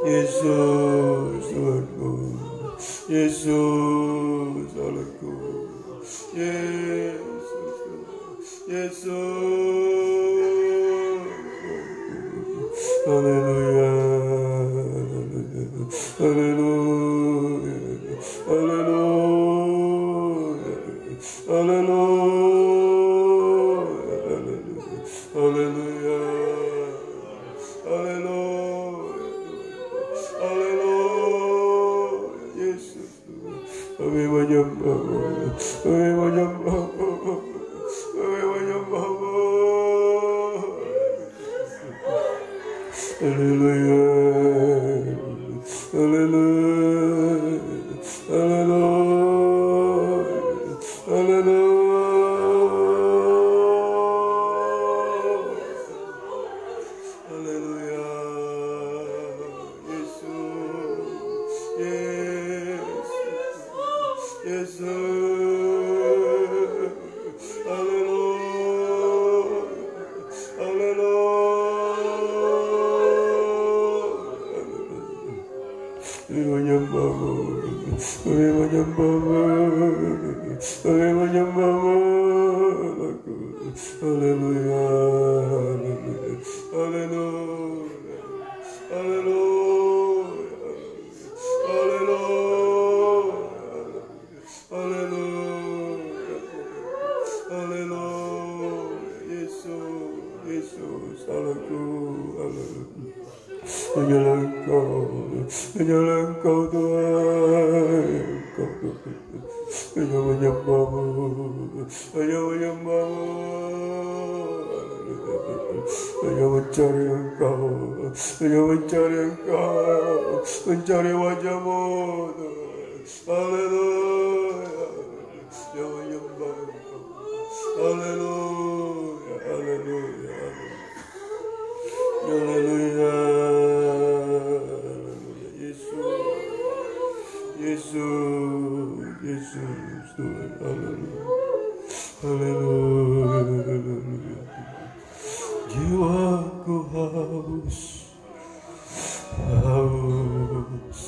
Yesus Tuhanku, Yesus Allahku, Yesus, Haleluya, Haleluya, Haleluya, Haleluya, Haleluya, Haleluya, Haleluya, Yesus, kami menyembahmu, kami menyembahmu, kami menyembahmu. Haleluya, Haleluya, Haleluya, Haleluya, Haleluya, Yesus, Yesus, Yesus, Haleluya, Haleluya. Kami menyembahmu, kami menyembahmu, kami menyembahmu. Haleluya, Haleluya, Haleluya, Haleluya, Haleluya, Haleluya, Yesus, Yesus, Haleluya. Hanyalah Engkau Tuhan, Engkau Tuhan, hanya menyembahmu, hanya menyembahmu, hanya mencari Engkau, hanya mencari Engkau, mencari wajah-Mu, Haleluya, hanya menyembah Engkau, Haleluya, Haleluya, Haleluya. Yesus, Yesus Tuhan, haleluya, haleluya, haleluya. Jiwaku haus, haus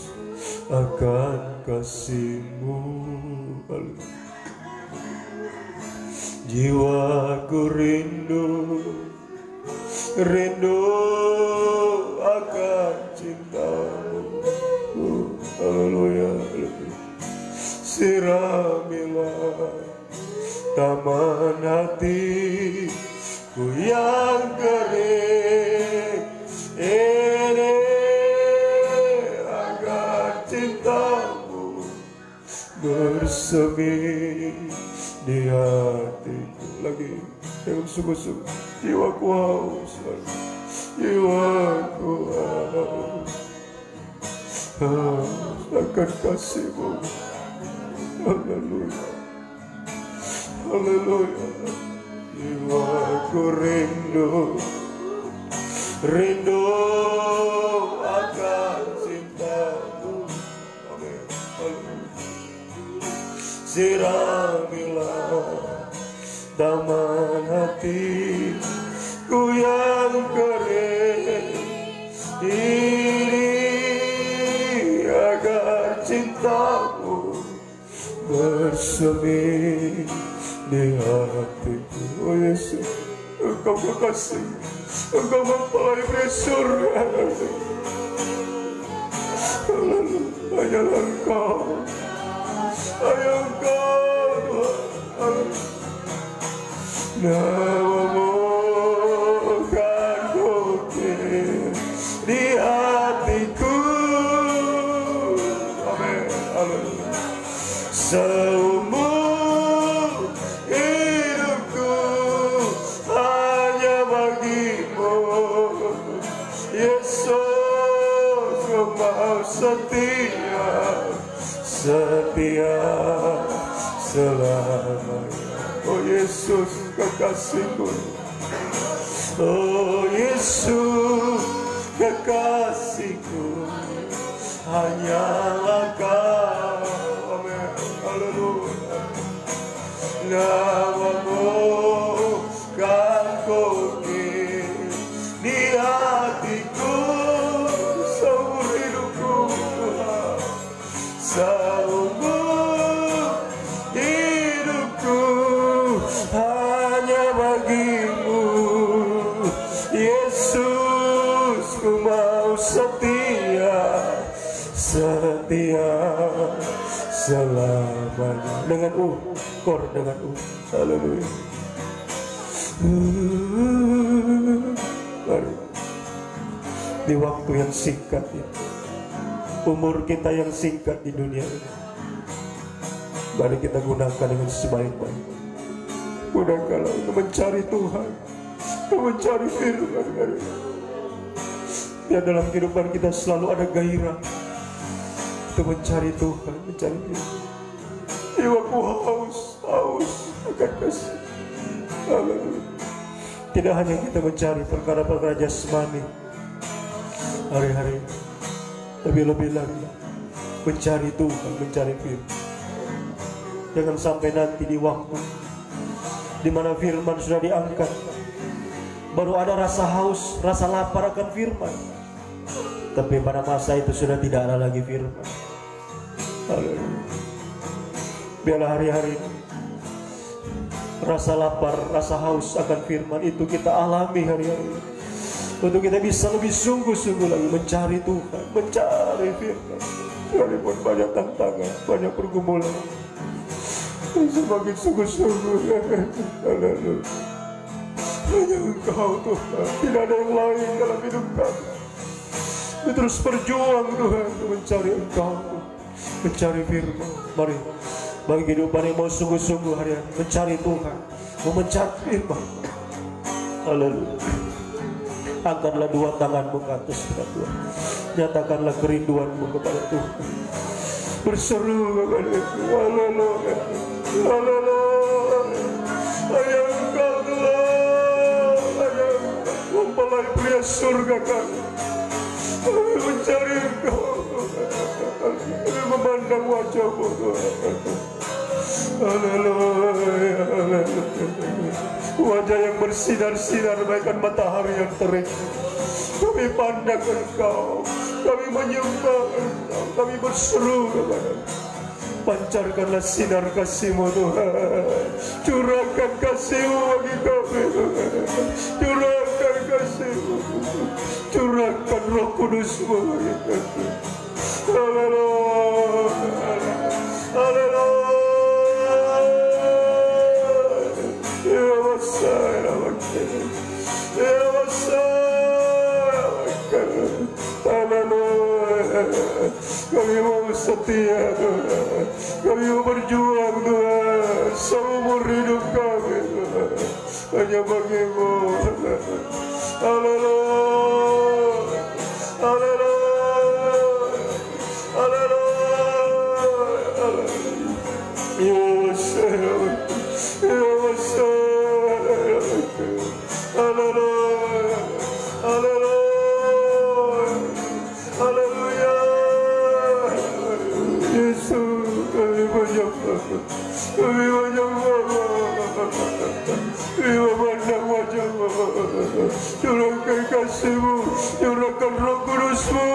akan kasih-Mu, haleluya. Jiwaku rindu, rindu akan cinta-Mu, haleluya. Siramilah taman hatiku yang kering ini, agar cinta-Mu bersemi di hatiku. Lagi dengan sungguh-sungguh, jiwaku haus, jiwaku haus akan kasih-Mu. Haleluya, haleluya. Jiwaku rindu, rindu akan cinta-Mu. Amin. Siramilah taman hatiku yang kering ini, agar cinta-Mu bersemi di hatiku. Oh Yesus, Engkau kekasih, Engkau mempelai dari surga. Hanyalah Engkau, hanya Engkau, Nama-Mu kan kukir di hatiku. Amin, amin. Seumur hidupku hanya bagi-Mu, Yesus, Kau Maha setia, setia selamanya. Oh Yesus, kekasih-Ku, oh Yesus, kekasih-Ku, hanyalah Kau. Amin, haleluya. Nama-Mu kan kukir di hatiku seumur hidup. setia selamanya. Dengan kor dengan haleluya. Mari, di waktu yang singkat ini, umur kita yang singkat di dunia ini, mari kita gunakan dengan sebaik-baiknya. Gunakanlah untuk mencari Tuhan, untuk mencari firman. Ya, dalam kehidupan kita selalu ada gairah untuk mencari Tuhan, mencari firman. Jiwaku haus akan kasih. Haleluya. Tidak hanya kita mencari perkara-perkara jasmani hari-hari, tapi lebih lagi mencari Tuhan, mencari firman. Jangan sampai nanti di waktu di mana firman sudah diangkat, baru ada rasa haus, rasa lapar akan firman, tapi pada masa itu sudah tidak ada lagi firman. Haleluya. Biarlah hari-hari ini rasa lapar, rasa haus akan firman itu kita alami hari-hari ini, untuk kita bisa lebih sungguh-sungguh lagi mencari Tuhan, mencari firman. Sekalipun banyak tantangan, banyak pergumulan, semakin sungguh-sungguh. Haleluya. Hanya Engkau Tuhan, tidak ada yang lain dalam hidup kami. Kita terus berjuang Tuhan untuk mencari Engkau, mencari firman. Mari, bagi kehidupan yang mau sungguh-sungguh hari-hari mencari Tuhan, mau mencari firman. Haleluya. Angkatlah dua tanganmu ke atas kepada Tuhan, nyatakanlah kerinduanmu kepada Tuhan, berseru kepada Tuhan. Haleluya. Haleluya. Hanya Engkau Tuhan, hanya Engkau mempelai pria surga kami. Kami mencari Engkau, kami memandang wajah-Mu Tuhan. Haleluya. Wajah yang bersinar-sinar bagaikan matahari yang terik. Kami pandang Engkau, kami menyembah Engkau, kami berseru kepada Engkau. Pancarkanlah sinar kasih-Mu Tuhan, curahkan kasih-Mu bagi kami Tuhan, curahkan kasih-Mu, curahkan Roh Kudus-Mu bagi kami. Haleluya. Haleluya. Ya Messiah, ya Messiah. Haleluya. Kami mau setia Tuhan, kami mau berjuang Tuhan, seumur hidup kami Tuhan, hanya bagi-Mu. Haleluya. Haleluya. Haleluya. Ya Messiah, ya Messiah. Haleluya. Haleluya. Haleluya. Yesus, kami menyembah, kami menyembah, kami memandang wajah-Mu, curahkan kasih-Mu, curahkan Roh Kudus-Mu,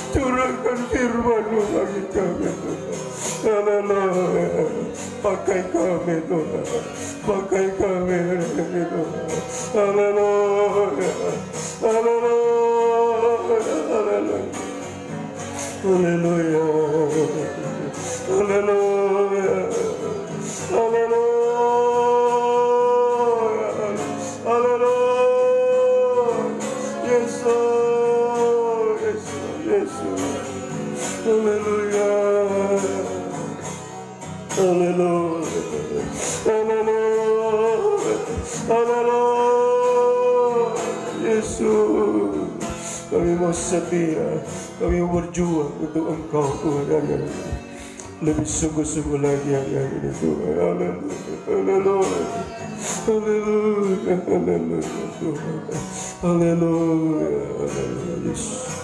curahkan firman-Mu bagi kami Tuhan. Haleluya. Pakai kami Tuhan, pakai kami Tuhan. Haleluya. Haleluya. Haleluya. Haleluya. Haleluya. Haleluya. Haleluya. Yesus, Yesus, Yesus. Haleluya. Haleluya. Haleluya. Haleluya. Yesus, kami mau setia, kami mau berjuang untuk Engkau Tuhan. Lebih sungguh-sungguh lagi hari ini Tuhan. Haleluya. Haleluya. Haleluya Tuhan. Haleluya. Haleluya Yesus.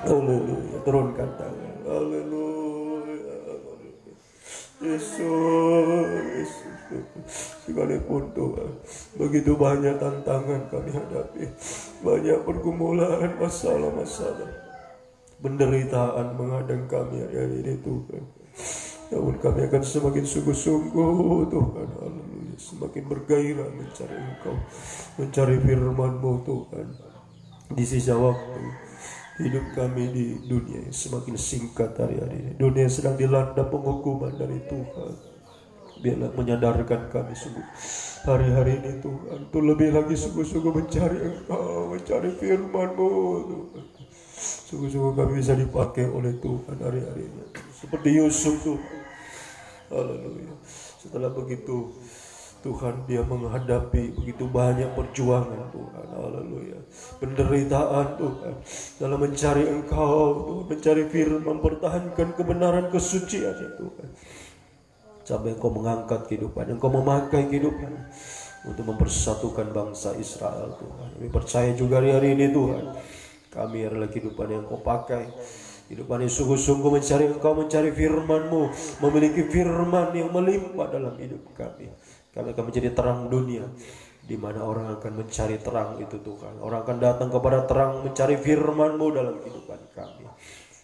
Haleluya. Turunkan tangan. Haleluya. Yesus. Sekalipun Tuhan, begitu banyak tantangan kami hadapi, banyak pergumulan, masalah-masalah, penderitaan menghadang kami hari ini Tuhan, namun kami akan semakin sungguh-sungguh Tuhan. Haleluya. Semakin bergairah mencari Engkau, mencari firman-Mu Tuhan. Di sisa waktu Hidup kami di dunia yang semakin singkat hari-hari ini. Dunia yang sedang dilanda penghukuman dari Tuhan. Biarlah menyadarkan kami sungguh hari-hari ini Tuhan, untuk lebih lagi sungguh-sungguh mencari Engkau, mencari firman-Mu Tuhan. Sungguh-sungguh kami bisa dipakai oleh Tuhan hari-hari ini. Seperti Yusuf Tuhan. Haleluya. Setelah begitu Tuhan, dia menghadapi begitu banyak perjuangan Tuhan. Haleluya. Penderitaan Tuhan dalam mencari Engkau Tuhan, mencari firman, mempertahankan kebenaran kesucian Tuhan. Sampai Engkau mengangkat kehidupan, Engkau memakai kehidupan untuk mempersatukan bangsa Israel Tuhan. Kami percaya juga hari-hari ini Tuhan, kami adalah kehidupan yang Engkau pakai, kehidupan yang sungguh-sungguh mencari Engkau, mencari firman-Mu, memiliki firman yang melimpah dalam hidup kami. Kami akan menjadi terang dunia, di mana orang akan mencari terang itu Tuhan. Orang akan datang kepada terang, mencari firman-Mu dalam kehidupan kami,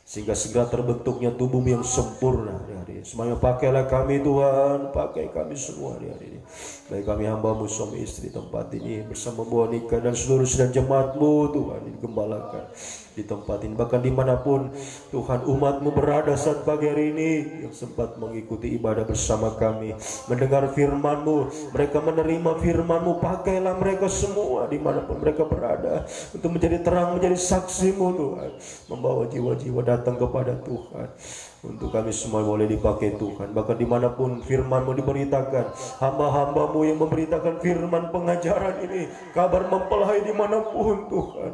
sehingga segera terbentuknya tubuhmu yang sempurna hari-hari ini. Semuanya pakailah kami Tuhan, pakai kami semua hari-hari ini. Baik kami hamba-Mu, suami istri tempat ini, bersama Bu Anika dan seluruh sedang jemaat-Mu Tuhan, digembalakan di tempat ini. Bahkan dimanapun Tuhan umat-Mu berada saat pagi hari ini, yang sempat mengikuti ibadah bersama kami, mendengar firman-Mu, mereka menerima firman-Mu, pakailah mereka semua dimanapun mereka berada, untuk menjadi terang, menjadi saksi-Mu Tuhan, membawa jiwa-jiwa datang kepada Tuhan. Untuk kami semua boleh dipakai Tuhan. Bahkan dimanapun firman-Mu diberitakan, hamba-hamba-Mu yang memberitakan firman pengajaran ini, kabar mempelai dimanapun Tuhan.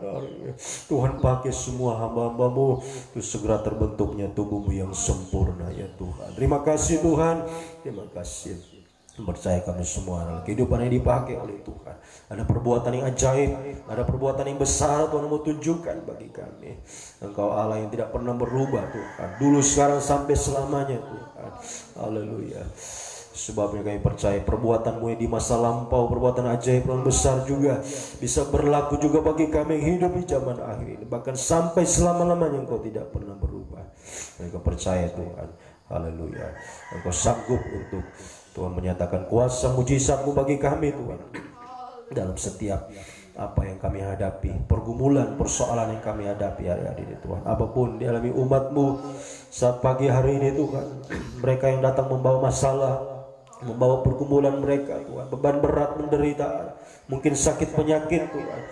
Tuhan pakai semua hamba-hamba-Mu untuk segera terbentuknya tubuh-Mu yang sempurna ya Tuhan. Terima kasih Tuhan, terima kasih. Percaya kami semua kehidupan yang dipakai oleh Tuhan. Ada perbuatan yang ajaib, ada perbuatan yang besar Tuhan mau tunjukkan bagi kami. Engkau Allah yang tidak pernah berubah Tuhan, dulu sekarang sampai selamanya Tuhan. Haleluya. Sebabnya kami percaya perbuatan-Mu yang di masa lampau, perbuatan ajaib dan besar juga bisa berlaku juga bagi kami yang hidup di zaman akhir ini, bahkan sampai selama-lamanya Engkau tidak pernah berubah. Engkau percaya Tuhan. Haleluya. Engkau sanggup untuk Tuhan menyatakan kuasa mujizat-Mu bagi kami Tuhan, dalam setiap apa yang kami hadapi, pergumulan, persoalan yang kami hadapi hari-hari ini Tuhan. Apapun dialami umat-Mu saat pagi hari ini Tuhan, mereka yang datang membawa masalah, membawa pergumulan mereka Tuhan, beban berat, penderitaan, mungkin sakit penyakit Tuhan.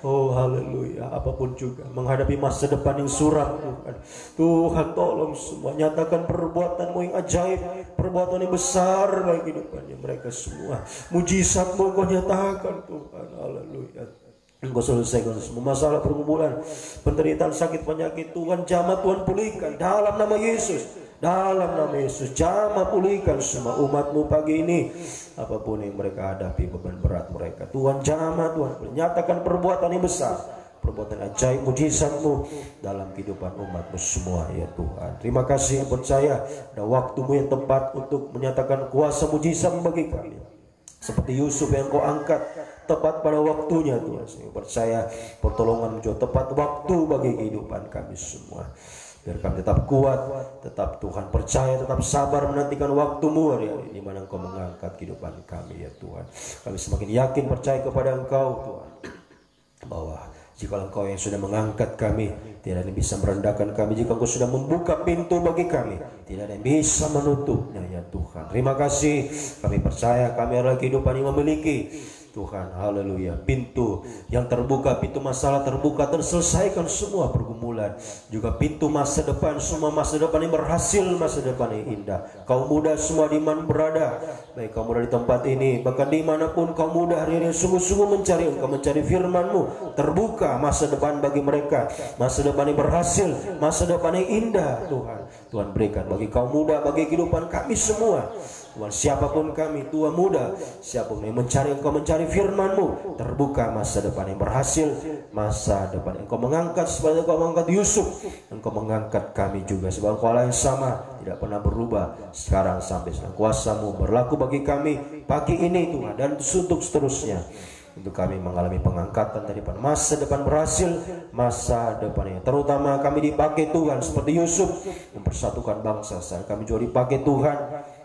Oh haleluya, apapun juga, menghadapi masa depan yang suram Tuhan. Tuhan tolong semua, nyatakan perbuatan-Mu yang ajaib, perbuatan yang besar bagi kehidupannya mereka semua. Mujizat-Mu Kau nyatakan Tuhan, haleluya. Engkau selesaikan semua masalah pergumulan, penderitaan, sakit penyakit Tuhan. Jamah Tuhan pulihkan dalam nama Yesus. Dalam nama Yesus, jamah pulihkan semua umat-Mu pagi ini. Apapun yang mereka hadapi, beban berat mereka, Tuhan jamah, Tuhan nyatakan perbuatan yang besar, perbuatan ajaib mujizat-Mu dalam kehidupan umat-Mu semua ya Tuhan. Terima kasih, percaya ada waktu-Mu yang tepat untuk menyatakan kuasa mujizat bagi kami. Seperti Yusuf yang Kau angkat tepat pada waktunya Tuhan. Saya percaya pertolongan juga tepat waktu bagi kehidupan kami semua. Biar kami tetap kuat, tetap Tuhan percaya, tetap sabar menantikan waktu-Mu hari-hari di mana Engkau mengangkat kehidupan kami ya Tuhan. Kami semakin yakin percaya kepada Engkau Tuhan, bahwa jika Engkau yang sudah mengangkat kami, tidak ada yang bisa merendahkan kami. Jika Engkau sudah membuka pintu bagi kami, tidak ada yang bisa menutupnya ya Tuhan. Terima kasih, kami percaya kami adalah kehidupan yang memiliki Tuhan, haleluya, pintu yang terbuka, pintu masalah terbuka, terselesaikan semua pergumulan, juga pintu masa depan, semua masa depan yang berhasil, masa depan yang indah. Kaum muda semua di mana berada, baik kaum muda di tempat ini, bahkan dimanapun kaum muda hari ini sungguh-sungguh mencari Engkau, mencari firman-Mu, terbuka masa depan bagi mereka, masa depan yang berhasil, masa depan yang indah Tuhan. Tuhan berikan bagi kaum muda, bagi kehidupan kami semua Tuhan, siapapun kami, tua muda, siapapun yang mencari Engkau, mencari firman-Mu, terbuka masa depan yang berhasil, masa depan Engkau mengangkat, seperti Engkau mengangkat Yusuf, Engkau mengangkat kami juga, sebab Engkau Allah yang sama, tidak pernah berubah, sekarang sampai sekarang. Kuasa-Mu berlaku bagi kami pagi ini Tuhan, dan untuk seterusnya, untuk kami mengalami pengangkatan daripada masa depan berhasil, masa depan yang terutama kami dipakai Tuhan seperti Yusuf mempersatukan bangsa. Kami juga dipakai Tuhan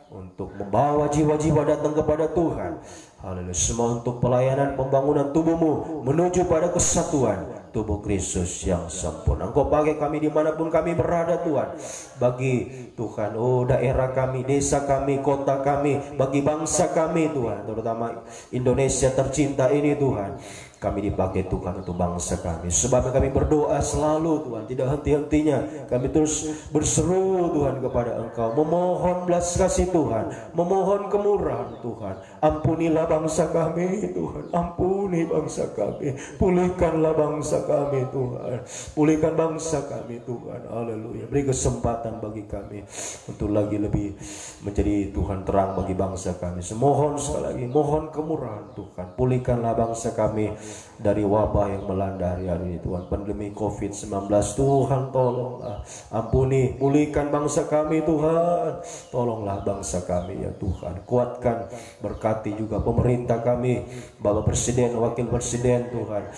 untuk membawa jiwa-jiwa datang kepada Tuhan. Haleluya. Semua untuk pelayanan pembangunan tubuhmu menuju pada kesatuan tubuh Kristus yang sempurna. Engkau pakai kami dimanapun kami berada Tuhan. Bagi Tuhan, daerah kami, desa kami, kota kami, bagi bangsa kami Tuhan, terutama Indonesia tercinta ini Tuhan. Kami dipakai Tuhan untuk bangsa kami. Sebab kami berdoa selalu Tuhan, tidak henti-hentinya. Kami terus berseru Tuhan kepada Engkau, memohon belas kasih Tuhan, memohon kemurahan Tuhan. Ampunilah bangsa kami Tuhan, ampuni bangsa kami. Pulihkanlah bangsa kami Tuhan, pulihkan bangsa kami Tuhan. Haleluya. Beri kesempatan bagi kami untuk lagi lebih menjadi Tuhan terang bagi bangsa kami. Semohon sekali lagi, mohon kemurahan Tuhan. Pulihkanlah bangsa kami dari wabah yang melanda hari-hari ini Tuhan, pandemi COVID-19 Tuhan, tolonglah, ampuni, pulihkan bangsa kami Tuhan, tolonglah bangsa kami ya Tuhan, kuatkan, berkati juga pemerintah kami, Bapak Presiden, Wakil Presiden Tuhan,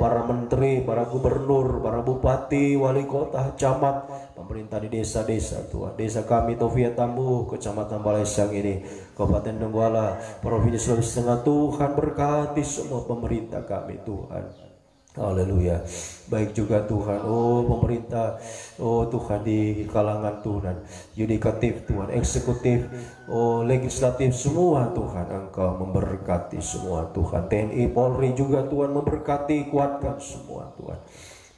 para menteri, para gubernur, para bupati, wali kota, camat, pemerintah di desa-desa Tuhan, desa kami Taufiyah Tambuh, Kecamatan Balai Sang ini, Kabupaten Donggala, Provinsi Sulawesi Tengah, Tuhan berkati semua pemerintah kami Tuhan. Haleluya. Baik juga Tuhan, pemerintah, Tuhan di kalangan Tuhan, yudikatif Tuhan, eksekutif, legislatif, semua Tuhan Engkau memberkati semua Tuhan. TNI, Polri juga Tuhan memberkati, kuatkan semua Tuhan.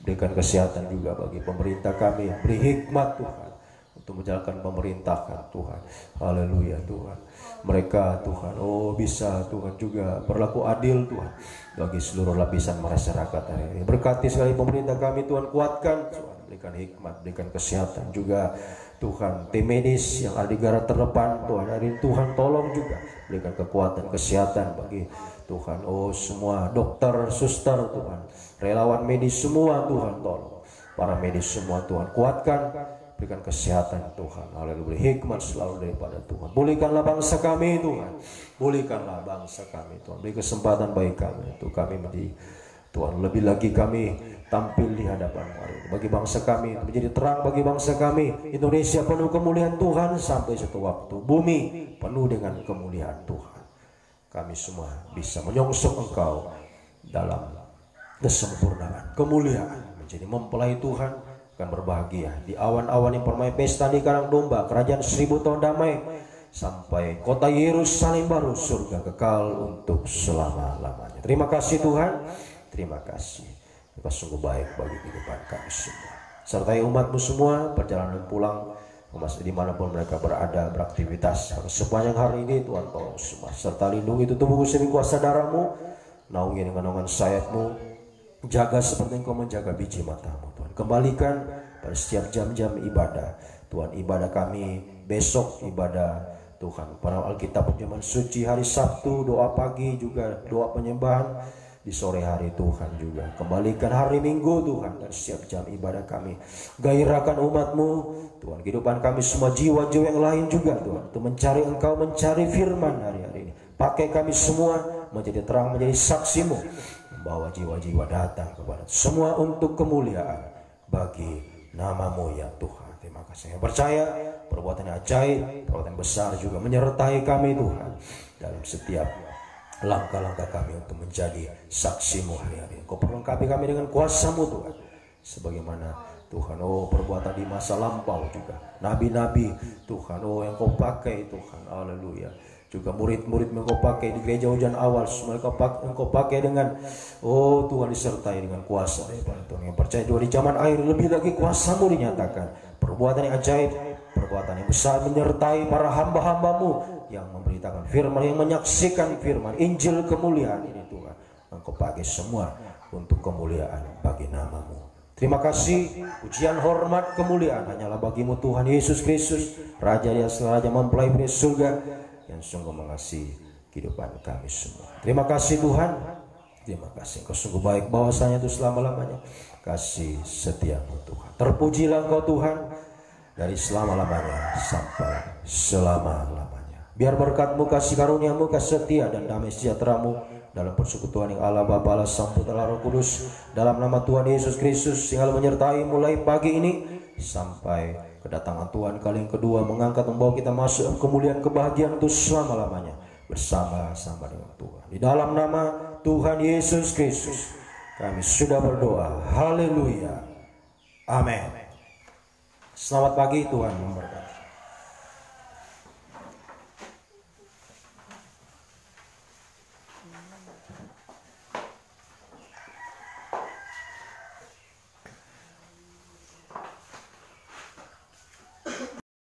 Berikan kesehatan juga bagi pemerintah kami, beri hikmat Tuhan untuk menjalankan pemerintahan Tuhan. Haleluya Tuhan. Mereka Tuhan, bisa Tuhan juga berlaku adil Tuhan bagi seluruh lapisan masyarakat hari ini. Berkati sekali pemerintah kami Tuhan, kuatkan Tuhan, berikan hikmat, berikan kesehatan juga Tuhan. Tim medis yang ada di garda terdepan Tuhan hari ini, Tuhan tolong juga, berikan kekuatan kesehatan bagi Tuhan. Semua dokter, suster Tuhan, relawan medis semua Tuhan tolong, para medis semua Tuhan kuatkan, berikan kesehatan Tuhan. Haleluya. Hikmat selalu daripada Tuhan. Pulihkanlah bangsa kami Tuhan, pulihkanlah bangsa kami Tuhan. Beri kesempatan bagi kami untuk kami menjadi Tuhan, lebih lagi kami tampil di hadapan hari ini bagi bangsa kami, menjadi terang bagi bangsa kami. Indonesia penuh kemuliaan Tuhan sampai suatu waktu, bumi penuh dengan kemuliaan Tuhan. Kami semua bisa menyongsong Engkau dalam kesempurnaan, kemuliaan, menjadi mempelai Tuhan, akan berbahagia di awan-awan yang permai pesta di Karang Domba, kerajaan 1000 tahun damai, sampai kota Yerusalem baru, surga kekal untuk selama-lamanya. Terima kasih Tuhan, terima kasih. Engkau sungguh baik bagi kehidupan kami semua. Sertai umat-Mu semua perjalanan pulang dimanapun mereka berada, beraktivitas sepanjang hari ini Tuhan, tolong semua, serta lindungi tubuhku semi kuasa darah-Mu, naungi dengan naungan sayap-Mu, jaga seperti Engkau menjaga biji mata-Mu Tuhan. Kembalikan pada setiap jam-jam ibadah Tuhan, ibadah kami besok, ibadah Tuhan para Alkitab perjamuan suci hari Sabtu, doa pagi juga doa penyembahan di sore hari Tuhan juga. Kembalikan hari Minggu Tuhan dan setiap jam ibadah kami. Gairahkan umat-Mu Tuhan, kehidupan kami semua, jiwa-jiwa yang lain juga Tuhan, untuk mencari Engkau, mencari firman hari-hari ini. Pakai kami semua menjadi terang, menjadi saksi-Mu, membawa jiwa-jiwa datang kepada semua untuk kemuliaan bagi nama-Mu ya Tuhan. Terima kasih. Yang percaya perbuatan ajaib, perbuatan besar juga menyertai kami Tuhan dalam setiap langkah-langkah kami untuk menjadi saksi-Mu hari-hari. Engkau perlengkapi kami dengan kuasa-Mu Tuhan, sebagaimana Tuhan perbuatan di masa lampau juga, nabi-nabi Tuhan yang Kau pakai Tuhan. Haleluya. Juga murid-murid yang Kau pakai di gereja hujan awal, semua Engkau pakai dengan Tuhan, disertai dengan kuasa daripada Tuhan. Yang percaya juga di zaman akhir lebih lagi kuasa-Mu dinyatakan, perbuatan yang ajaib, perbuatan yang besar menyertai para hamba-hamba-Mu yang memberitakan firman, yang menyaksikan firman Injil kemuliaan ini Tuhan. Engkau pakai semua untuk kemuliaan bagi nama-Mu. Terima kasih, pujian, hormat, kemuliaan hanyalah bagi-Mu Tuhan Yesus Kristus, Raja di atas raja, mempelai di surga, yang sungguh mengasihi kehidupan kami semua. Terima kasih Tuhan, terima kasih. Engkau sungguh baik, bahwasanya itu selama-lamanya kasih setia-Mu Tuhan. Terpujilah Engkau Tuhan dari selama-lamanya sampai selama-lamanya. Biar berkat-Mu, kasih karunia-Mu, kasih setia dan damai sejahtera-Mu dalam persekutuan yang Allah Bapa, Allah Sang Putra, Allah Roh Kudus, dalam nama Tuhan Yesus Kristus, tinggal menyertai mulai pagi ini sampai kedatangan Tuhan kali yang kedua, mengangkat membawa kita masuk kemuliaan kebahagiaan itu selama-lamanya bersama-sama dengan Tuhan. Di dalam nama Tuhan Yesus Kristus kami sudah berdoa. Haleluya. Amin. Selamat pagi, Tuhan memberkati.